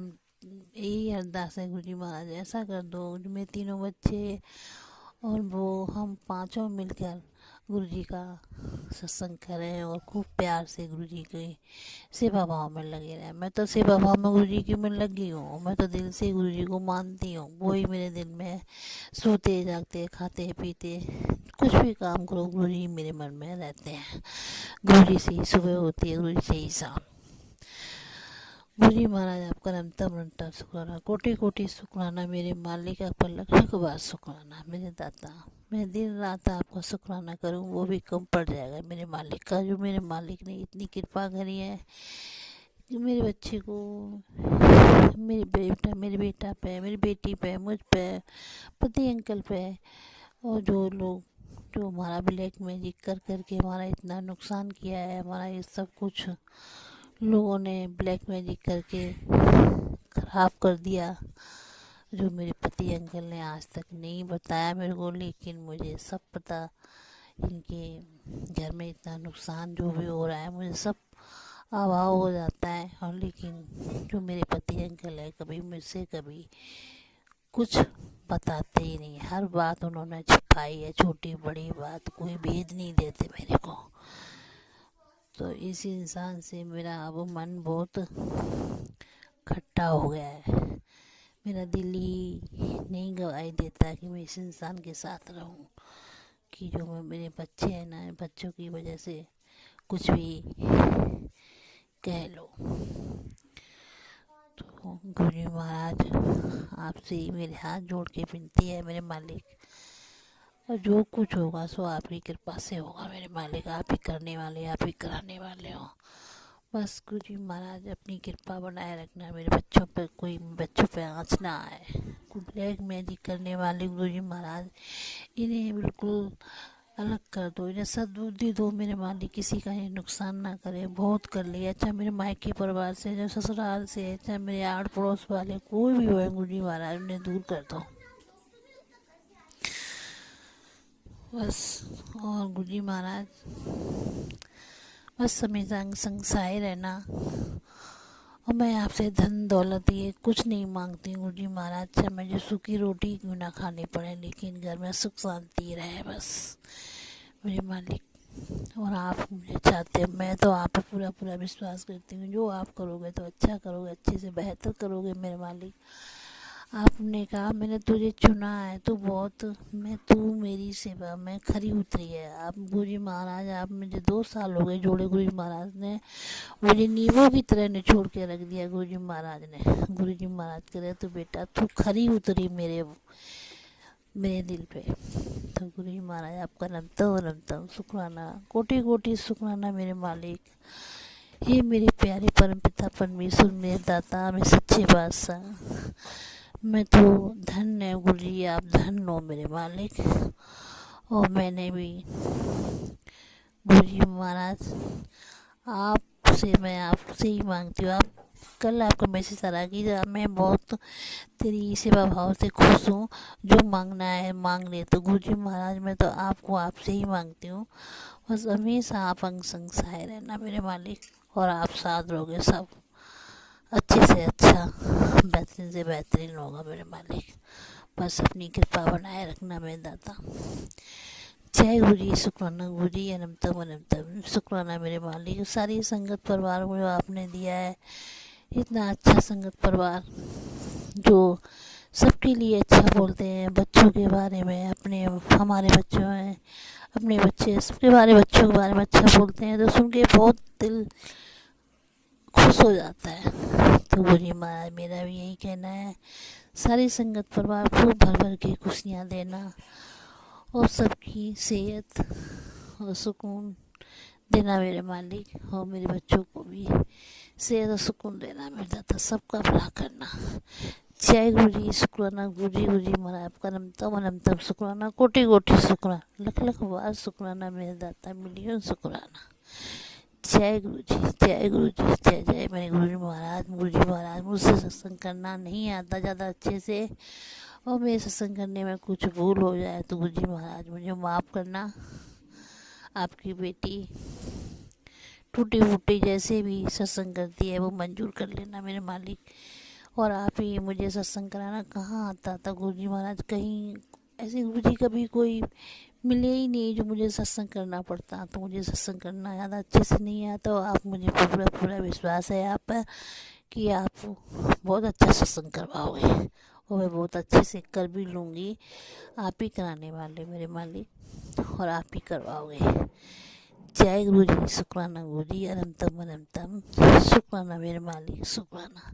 यही अरदास है, गुरुजी महाराज ऐसा कर दो मेरे तीनों बच्चे और वो हम पांचों मिलकर गुरुजी का सत्संग करें और खूब प्यार से गुरुजी की सेवा भाव में लगे रहें। मैं तो सेवा भाव में गुरुजी की में लगी हूँ, मैं तो दिल से गुरुजी को मानती हूँ, वो ही मेरे दिल में सोते जागते खाते पीते कुछ भी काम करो गुरुजी मेरे मन में रहते हैं। गुरुजी से ही सुबह होती है, गुरुजी से ही शाम। गुरुजी महाराज आपका अनंतम शुक्राना, कोटि कोटि शुक्राना मेरे मालिक, आपका लख लख बार शुक्राना मेरे दाता। मैं दिन रात आपका शुक्राना करूं वो भी कम पड़ जाएगा मेरे मालिक का, जो मेरे मालिक ने इतनी कृपा करी है कि मेरे बच्चे को, मेरे बेटा पे, मेरी बेटी पे, मुझ पे, पति अंकल पे, और जो लोग जो हमारा ब्लैक मैजिक कर करके हमारा इतना नुकसान किया है, हमारा ये सब कुछ लोगों ने ब्लैक मैजिक करके ख़राब कर दिया, जो मेरे पति अंकल ने आज तक नहीं बताया मेरे को, लेकिन मुझे सब पता। इनके घर में इतना नुकसान जो भी हो रहा है मुझे सब अभाव हो जाता है। और लेकिन जो मेरे पति अंकल है कभी मुझसे कभी कुछ बताते ही नहीं, हर बात उन्होंने छिपाई है, छोटी बड़ी बात कोई भेद नहीं देते मेरे को। तो इस इंसान से मेरा अब मन बहुत खट्टा हो गया है, मेरा दिल ही नहीं गवाही देता कि मैं इस इंसान के साथ रहूं, कि जो मेरे बच्चे हैं ना, बच्चों की वजह से कुछ भी कह लो। तो गुरुजी महाराज आपसे ही मेरे हाथ जोड़ के विनती है मेरे मालिक, और जो कुछ होगा सो आपकी कृपा से होगा मेरे मालिक। आप ही करने वाले, आप ही कराने वाले हो। बस गुरु जी महाराज अपनी कृपा बनाए रखना, मेरे बच्चों पर कोई बच्चों पे आँच ना आए। ब्लैक मैजिक करने वाले गुरु जी महाराज, इन्हें बिल्कुल अलग कर दो, इन्हें सद्बुद्धि दो मेरे मालिक, किसी का ये नुकसान ना करे। बहुत कर लिया, चाहे मेरे मायके परिवार से, चाहे ससुराल से, चाहे मेरे आड़ पड़ोस वाले कोई भी हो, गुरु जी महाराज उन्हें दूर कर दो बस। और गुरु जी महाराज बस हमेशा संग रहना। और मैं आपसे धन दौलत ये कुछ नहीं मांगती हूँ गुरु जी महाराज, चाहे मुझे सूखी रोटी क्यों ना खानी पड़े, लेकिन घर में सुख शांति रहे बस मेरे मालिक। और आप मुझे चाहते हैं, मैं तो आप पे पूरा पूरा विश्वास करती हूँ, जो आप करोगे तो अच्छा करोगे, अच्छे से बेहतर करोगे मेरे मालिक। आपने कहा मैंने तुझे चुना है तो बहुत, मैं तू मेरी सेवा में खरी उतरी है। आप गुरु जी महाराज, आप मुझे 2 साल हो गए जोड़े, गुरु जी महाराज ने मुझे नींबू की तरह निचोड़ के रख दिया गुरु जी महाराज ने। गुरु जी महाराज कह रहे तो बेटा तू खरी उतरी मेरे दिल पे। तो गुरु जी महाराज आपका नमतम शुक्राना, कोटि कोटि शुक्राना मेरे मालिक। हे मेरे प्यारे परम पिता परमेश्वर, मेरे दाता, मेरे सच्चे बादशाह, मैं तो धन है गुरु जी, आप धन हो मेरे मालिक। और मैंने भी गुरु जी महाराज मैं आपसे ही मांगती हूँ। आप कल आपका मैसेज आ रहा कि मैं बहुत तेरी सेवा भाव से खुश हूँ, जो मांगना है मांग ले। तो गुरु जी महाराज मैं तो आपको आपसे ही मांगती हूँ, बस हमेशा आप अंग संग सहाय रहना मेरे मालिक। और आप साथ रहोगे, सब अच्छे से अच्छा, बेहतरीन से बेहतरीन होगा मेरे मालिक। बस अपनी कृपा बनाए रखना मेरे दाता। जय गुरु जी, शुक्राना गुरु जी, अनंतम शुक्राना मेरे मालिक। सारी संगत परिवार को जो आपने दिया है, इतना अच्छा संगत परिवार जो सबके लिए अच्छा बोलते हैं, बच्चों के बारे में, अपने हमारे बच्चों हैं, अपने बच्चे, सबके बच्चों के बारे में अच्छा बोलते हैं, तो सुन के बहुत दिल खुश हो जाता है। तो गुरु जी महाराज मेरा भी यही कहना है, सारी संगत परिवार को भर भर के खुशियाँ देना और सबकी सेहत और सुकून देना मेरे मालिक। और मेरे बच्चों को भी सेहत और सुकून देना मेरे दाता, सबका भला करना। जय गुरु जी, शुक्राना गुरु जी महाराज आपका नमतम शुक्राना, कोटि कोटि शुक्राना, लख लख बार शुक्राना मेरे दाता, मिलियन शुक्राना। जय गुरु जी, जय गुरु जी, जय जय मेरे गुरु जी महाराज। गुरु जी महाराज मुझसे सत्संग करना नहीं आता ज़्यादा अच्छे से, और मेरे सत्संग करने में कुछ भूल हो जाए तो गुरु जी महाराज मुझे माफ़ करना। आपकी बेटी टूटी फूटी जैसे भी सत्संग करती है वो मंजूर कर लेना मेरे मालिक। और आप ही मुझे सत्संग कराना, कहाँ आता था गुरु जी महाराज, कहीं ऐसे गुरु जी कभी कोई मिले ही नहीं जो मुझे सत्संग करना पड़ता। तो मुझे सत्संग करना ज़्यादा अच्छे से नहीं आता, और आप मुझे पूरा पूरा विश्वास है आप पर कि आप बहुत अच्छा सत्संग करवाओगे, और मैं बहुत अच्छे से कर भी लूँगी। आप ही कराने वाले मेरे मालिक, और आप ही करवाओगे। जय गुरु जी, शुक्राना गुरु जी, अनंतम शुक्राना मेरे मालिक, शुक्राना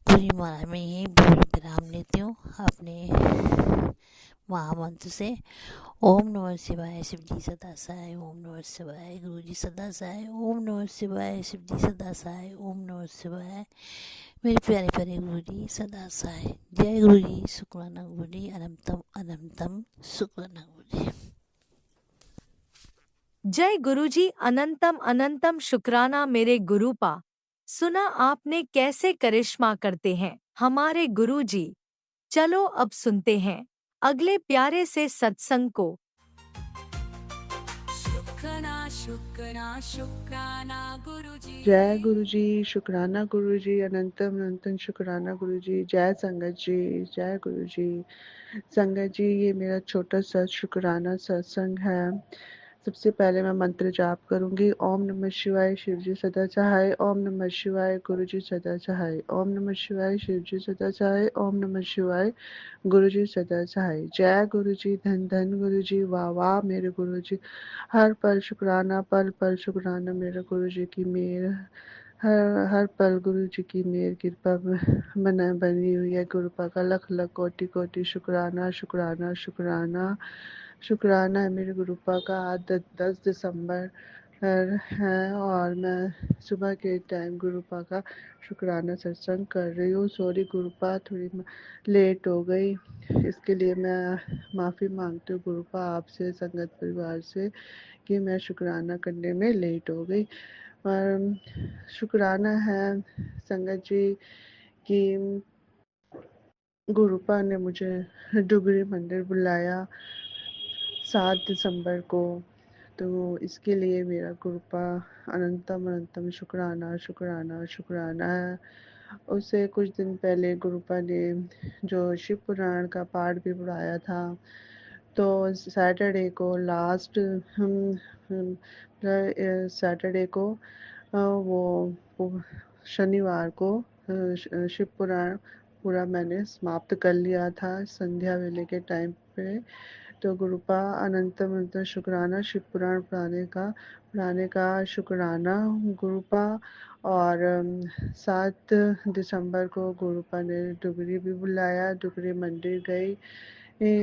गुरु जी महाराज। मैं यही बोल विराम लेती हूँ अपने महामंत्र से। ओम नमः शिवाय, शिव जी सदा सहाय, ओम नमः शिवाय, गुरु जी सदा सहाय, ओम नमः शिवाय, शिव जी सदा सहाय, ओम नमः शिवाय, मेरे प्यारे प्यारे गुरु जी सदा सहाय। जय गुरु जी, शुक्राना गुरु जी, अनंतम शुक्राना गुरु जी। जय गुरुजी, अनंतम अनंतम शुक्राना मेरे गुरुपा। सुना आपने कैसे करिश्मा करते हैं हमारे गुरुजी। चलो अब सुनते हैं अगले प्यारे से सत्संग को। शुक्राना शुक्राना शुक्राना गुरुजी। जय गुरु जी, शुक्राना गुरु जी, अनंतम अनंतम शुक्राना गुरु जी। जय संगत जी, जय गुरु जी। संगत जी, ये मेरा छोटा सा शुक्राना सत्संग है। सबसे पहले मैं मंत्र जाप करूंगी। ओम नमः शिवाय, शिव जी सदा सहाय। ओम नमः शिवाय, गुरु जी सदा सहाय। ओम नमः शिवाय, शिव जी सदा सहाय। ओम नमः शिवाय, गुरु जी सदा सहाय। जय गुरु जी, धन धन गुरु जी, वाह वाह मेरे गुरु जी। हर पल शुक्राना, पल पल शुक्राना मेरे गुरु जी की मेहर। हर हर पल गुरु जी की मेहर कृपा बनी हुई है। गुरुपा का लख लख कोटि कोटि शुक्राना शुक्राना शुक्राना शुक्राना है मेरे गुरुपा का। आज 10 दिसंबर हैं और मैं सुबह के टाइम गुरुपा का शुक्राना सत्संग कर रही हूँ। सॉरी गुरुपा, थोड़ी लेट हो गई, इसके लिए मैं माफ़ी मांगती हूँ गुरुपा आपसे, संगत परिवार से, कि मैं शुक्राना करने में लेट हो गई। और शुक्राना है संगत जी कि गुरुपा ने मुझे डुगरी मंदिर बुलाया 7 दिसंबर को, तो इसके लिए मेरा गुरुपा अनंतम अनंतम शुक्राना शुक्राना शुक्राना है। उससे कुछ दिन पहले गुरुपा ने जो शिव पुराण का पाठ भी पढ़ाया था, तो सैटरडे को लास्ट सैटरडे को वो शनिवार को शिव पुराण पूरा मैंने समाप्त कर लिया था संध्या वेले के टाइम पे। तो गुरुपा अनंतम अनंत शुक्राना शिव पुराण पढ़ाने का शुक्राना गुरुपा। और 7 दिसंबर को गुरुपा ने डुगरी भी बुलाया, डुगरी मंदिर गई,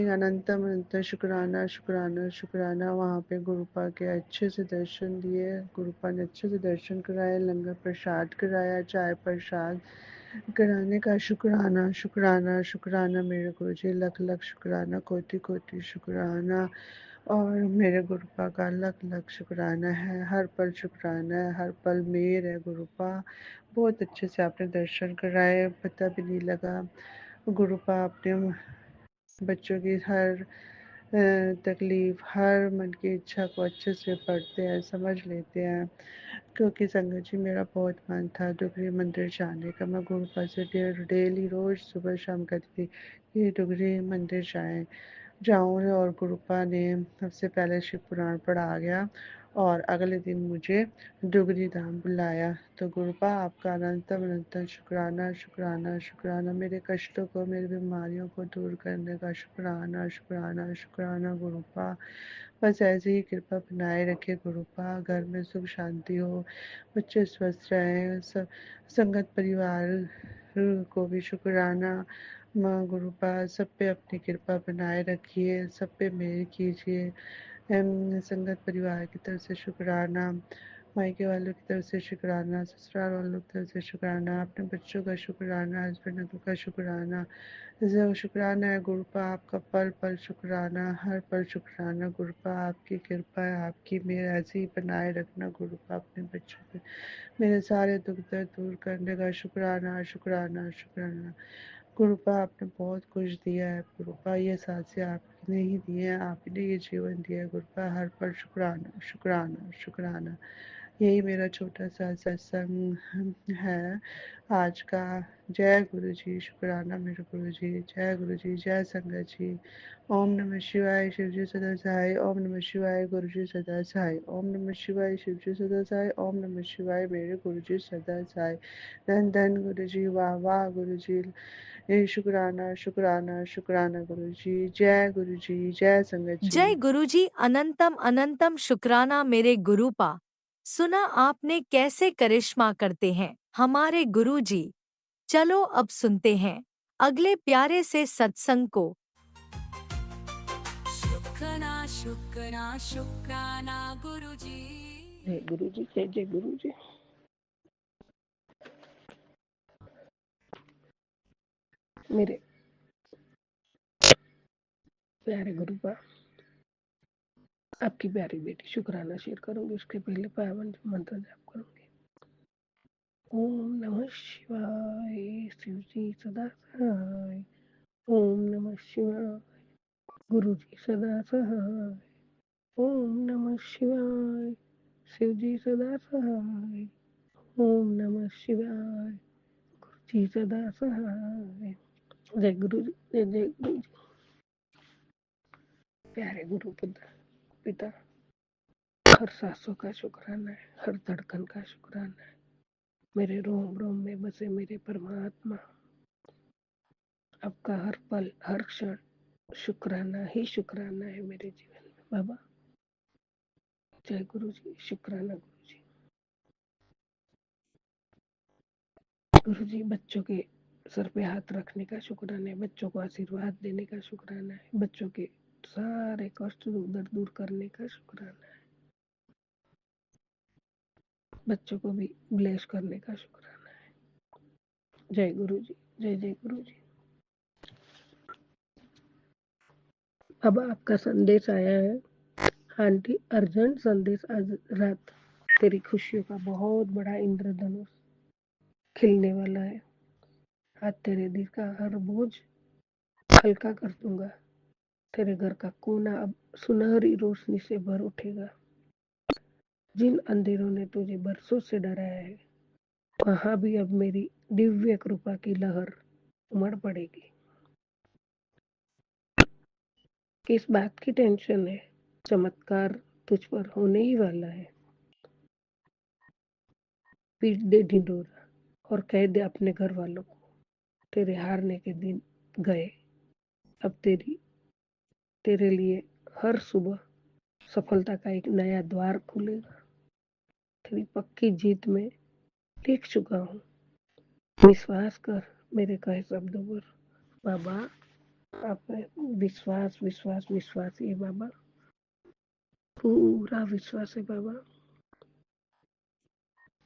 अनंतम अनंत शुक्राना शुक्राना शुक्राना। वहाँ पे गुरुपा के अच्छे से दर्शन दिए, गुरुपा ने अच्छे से दर्शन कराए, लंगर प्रसाद कराया, चाय प्रसाद कराने का शुक्राना शुक्राना शुक्राना। मेरे गुरुजी लख लख शुक्राना, कोटि कोटि शुक्राना। और मेरे गुरुपा का लख लख शुक्राना है, हर पल शुक्राना है, हर पल मेर है गुरुपा। बहुत अच्छे से आपने दर्शन कराए, पता भी नहीं लगा। गुरुपा अपने बच्चों की हर तकलीफ, हर मन की इच्छा को अच्छे से पढ़ते हैं, समझ लेते हैं। क्योंकि संगत जी मेरा बहुत मन था डुगरी मंदिर जाने का। मैं गुरुपा से डेली रोज सुबह शाम कहती थी कि डुगरी मंदिर जाऊँ, और गुरुपा ने सबसे पहले शिव पुराण पढ़ा गया और अगले दिन मुझे डुगरी धाम बुलाया। तो गुरुपा आपका अनंतम अनंतम शुक्राना शुक्राना शुक्राना। मेरे कष्टों को, मेरी बीमारियों को दूर करने का शुक्राना शुक्राना शुक्राना गुरुपा। बस ऐसी ही कृपा बनाए रखे गुरुपा, घर में सुख शांति हो, बच्चे स्वस्थ रहें, संगत परिवार को भी शुक्राना। माँ गुरुपा सब पे अपनी कृपा बनाए रखिए, सब पे मेहर कीजिए। संगत परिवार की तरफ से शुक्राना, मायके वालों की तरफ से शुक्राना, ससुराल वालों की तरफ से शुक्राना, अपने बच्चों का शुक्राना, हस्बैंड अंकल का शुक्राना। शुक्राना है गुरुपा आपका, पल पल शुक्राना, हर पल शुक्राना गुरुपा। आपकी कृपा है, आपकी मेहर ऐसी ही बनाए रखना गुरुपा अपने बच्चों पे। मेरे सारे दुख दर्द दूर करने का शुक्राना शुक्राना शुक्राना गुरुपा। आपने बहुत कुछ दिया है गुरुपा, ये सांसें आपने ही दी हैं, आपने ये जीवन दिया है गुरुपा। हर पल शुक्राना शुक्राना शुक्राना। यही मेरा छोटा सा सत्संग है आज का। जय गुरु जी, शुक्राना मेरे गुरु जी, जय गुरु जी, जय संगत जी। ओम नमः शिवाय, शिव जी सदा सहाय। ओम नमः शिवाय, गुरु जी सदा सहाय। ओम नमः शिवाय, शिव जी सदा सहाय। ओम नमः शिवाय, मेरे गुरु जी सदा सहाय। धन धन गुरु जी, वाह वाह गुरु जी, शुक्राना शुक्राना शुक्राना गुरु जी। जय गुरु जी, जय संगत जी। जय गुरुजी, अनंतम अनंतम शुक्राना मेरे गुरुपा। सुना आपने कैसे करिश्मा करते हैं हमारे गुरुजी। चलो अब सुनते हैं अगले प्यारे से सत्संग को। शुक्राना शुक्राना शुक्राना गुरुजी। जय गुरु जी, जय जय गुरु जी। मेरे प्यारे गुरुपा, आपकी प्यारी बेटी शुक्राना शेयर करूंगी, उसके पहले पावन मंत्र जाप करूंगी। ओम नमः शिवाय, शिव जी सदा सहाय। ओम नमः शिवाय, गुरु जी सदा सहाय। ओम नमः शिवाय, शिव जी सदा सहाय। ओम नमः शिवाय, गुरु जी सदा सहाय। जय गुरु जी, जय जय गुरु जी। प्यारे गुरु पिता, हर सांसों का शुक्राना है, हर धड़कन का शुक्राना है। मेरे रोम रोम में बसे मेरे परमात्मा, आपका हर पल हर क्षण शुक्राना ही शुक्राना है मेरे जीवन में बाबा। जय गुरु जी, शुक्राना गुरु जी। गुरु जी, बच्चों के सर पे हाथ रखने का शुक्राना है, बच्चों को आशीर्वाद देने का शुक्राना है, बच्चों के सारे कष्ट दूर करने का शुक्राना है। बच्चों को भी ब्लेस करने का शुक्राना है। जय गुरु जी, जय जय गुरु जी। अब आपका संदेश आया है। आंटी, अर्जेंट संदेश, आज रात तेरी खुशियों का बहुत बड़ा इंद्रधनुष खिलने वाला है। आज तेरे दिल का हर बोझ हल्का कर दूंगा। तेरे घर का कोना अब सुनहरी रोशनी से भर उठेगा। जिन अंधेरों ने तुझे बरसों से डराया है, वहां भी अब मेरी दिव्य कृपा की लहर उमड़ पड़ेगी। किस बात की टेंशन है? चमत्कार तुझ पर होने ही वाला है। पीट दे ढिंढोरा और कह दे अपने घर वालों को, तेरे हारने के दिन गए। अब तेरे लिए हर सुबह सफलता का एक नया द्वार खुलेगा। तेरी पक्की जीत में लिख चुका हूँ। विश्वास कर मेरे कहे शब्दों पर। बाबा, आप विश्वास विश्वास विश्वास, ये बाबा पूरा विश्वास है। बाबा,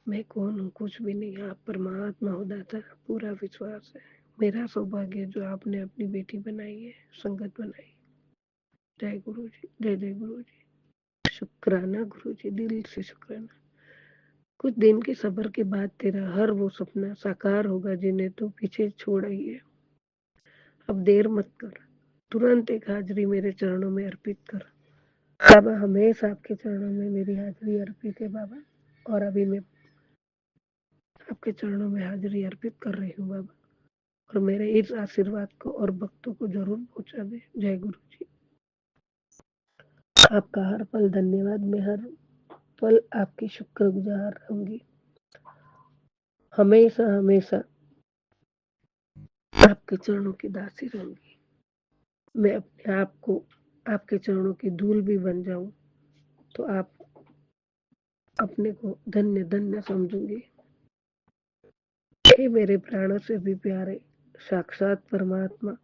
मैं कौन हूँ? कुछ भी नहीं। आप परमात्मा हो दाता। पूरा विश्वास है। मेरा सौभाग्य जो आपने अपनी बेटी बनाई है, संगत बनाई। जय गुरु जी, जय जय गुरु जी। शुक्राना गुरु जी, दिल से शुक्राना। कुछ दिन के सब्र के बाद तेरा हर वो सपना साकार होगा जिन्हें तू पीछे छोड़ आई है। अब देर मत कर, तुरंत एक हाजिरी मेरे चरणों में अर्पित कर। बाबा, हमेशा आपके चरणों में मेरी हाजिरी अर्पित है बाबा, और अभी मैं आपके चरणों में हाजिरी अर्पित कर रही हूँ बाबा, और मेरे इस आशीर्वाद को और भक्तों को जरूर पहुंचा दे। जय गुरु जी। आपका हर पल धन्यवाद। मैं हर पल आपकी शुक्रगुजार रहूंगी। हमेशा हमेशा आपके चरणों की दासी रहूंगी। मैं अपने आप को आपके चरणों की धूल भी बन जाऊं तो आप अपने को धन्य धन्य समझूंगी। हे मेरे प्राणों से भी प्यारे साक्षात परमात्मा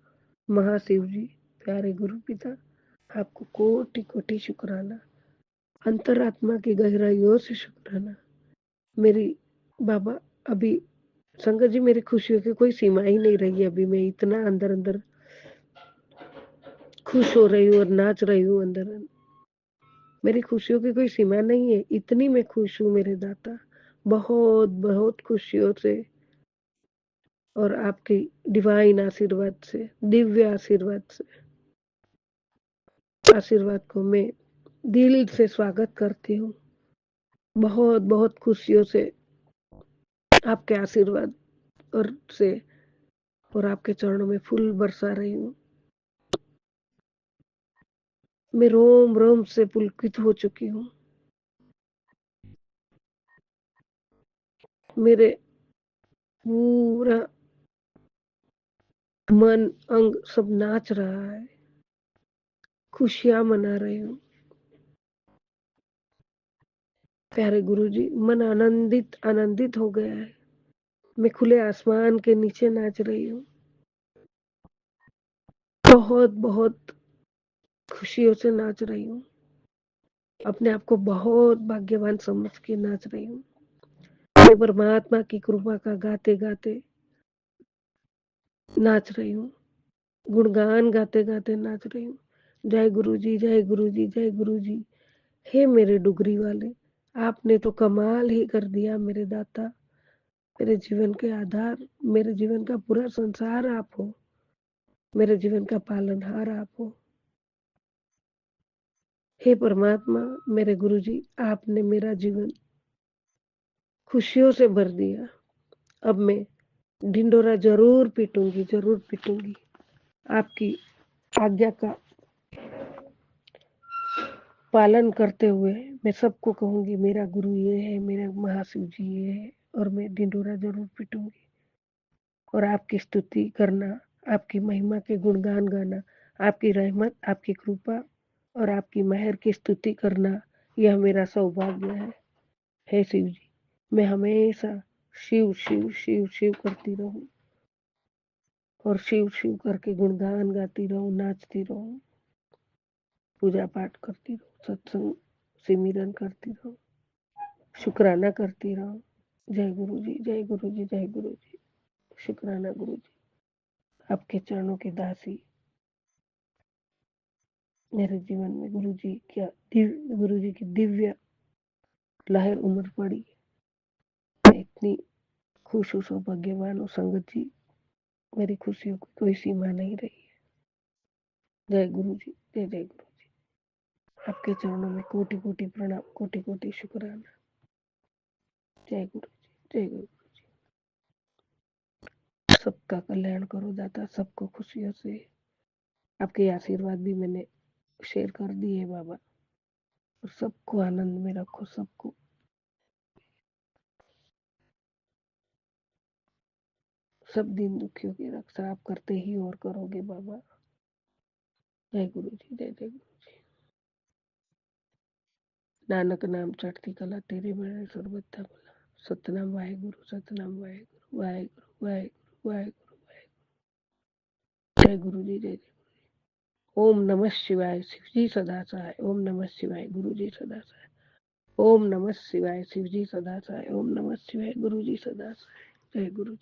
महाशिव जी, प्यारे गुरु पिता, आपको कोटि कोटि शुक्राना। अंतरात्मा की गहराइयों से शुक्राना। मेरी बाबा, अभी संगत जी, मेरी खुशियों की कोई सीमा ही नहीं रही। अभी मैं इतना अंदर अंदर खुश हो रही हूँ और नाच रही हूँ अंदर। मेरी खुशियों की कोई सीमा नहीं है। इतनी मैं खुश हूँ मेरे दाता, बहुत बहुत खुशियों से, और आपकी डिवाइन आशीर्वाद से, दिव्य आशीर्वाद से, आशीर्वाद को मैं दिल से स्वागत करती हूँ। बहुत बहुत खुशियों से आपके आशीर्वाद और से और आपके चरणों में फूल बरसा रही हूँ। मैं रोम रोम से पुलकित हो चुकी हूँ। मेरे पूरा मन अंग सब नाच रहा है, खुशियां मना रही हूँ। प्यारे गुरुजी, मन आनंदित आनंदित हो गया है। मैं खुले आसमान के नीचे नाच रही हूँ। बहुत बहुत खुशियों से नाच रही हूँ। अपने आप को बहुत भाग्यवान समझ के नाच रही हूँ। मैं परमात्मा की कृपा का गाते गाते नाच रही हूँ। गुणगान गाते गाते नाच रही हूँ। जय गुरु जी, जय गुरु जी, जय गुरु जी। हे मेरे डुगरी वाले, आपने तो कमाल ही कर दिया मेरे दाता। मेरे जीवन के आधार, मेरे जीवन का पूरा संसार आप हो। मेरे जीवन का पालनहार आप हो। हे परमात्मा, मेरे गुरुजी, आपने मेरा जीवन खुशियों से भर दिया। अब मैं ढिंडोरा जरूर पीटूंगी, जरूर पीटूंगी। आपकी आज्ञा का पालन करते हुए मैं सबको कहूंगी, मेरा गुरु ये है, मेरा महाशिव जी ये है, और मैं ढिंडोरा जरूर पीटूंगी। और आपकी स्तुति करना, आपकी महिमा के गुणगान गाना, आपकी रहमत, आपकी कृपा और आपकी मेहर की स्तुति करना, यह मेरा सौभाग्य है। हे शिव जी, मैं हमेशा शिव शिव शिव शिव करती रहूं, और शिव शिव करके गुणगान गाती रहूं, नाचती रहूं, पूजा पाठ करती रहूं, सत्संग सिमरन करती रहूं। शुक्राना करती रहूं। जय गुरु जी, जय गुरु जी, जय गुरु जी। शुक्राना गुरु जी, आपके चरणों की दासी। मेरे जीवन में गुरु जी की दिव्य लहर उमड़ पड़ी। मैं इतनी खुश हूँ, सौभाग्यवान हूँ संगत जी। मेरी खुशियों की कोई सीमा नहीं रही है। जय गुरु जी, जय जय गुरु जी। आपके चरणों में कोटि कोटि प्रणाम, कोटि कोटि शुक्राना। जय गुरु जी, जय गुरु जी। सबका कल्याण करो दाता, सबको खुशियों से। आपके आशीर्वाद भी मैंने शेयर कर दिए बाबा, और सबको आनंद में रखो, सबको। सब दिन दुखियों की रक्षा आप करते ही और करोगे बाबा। जय गुरु जी, जय जय गुरु जी। नानक नाम चढ़ती कला तेरे मेरे सर्वथा भला। सतनाम वाहेगुरु, सतनाम वाहेगुरु, वाहेगुरु वाहेगुरु वाहेगुरु वाहेगुरु। जय गुरु जी, जय जय। ओम नमः शिवाय, शिव जी सदा सहाय। ओम नमः शिवाय, गुरु जी सदा सहाय। ओम नमः शिवाय, शिव जी सदा सहाय। ओम नमः शिवाय, गुरु जी सदा सहाय। जय गुरु जी।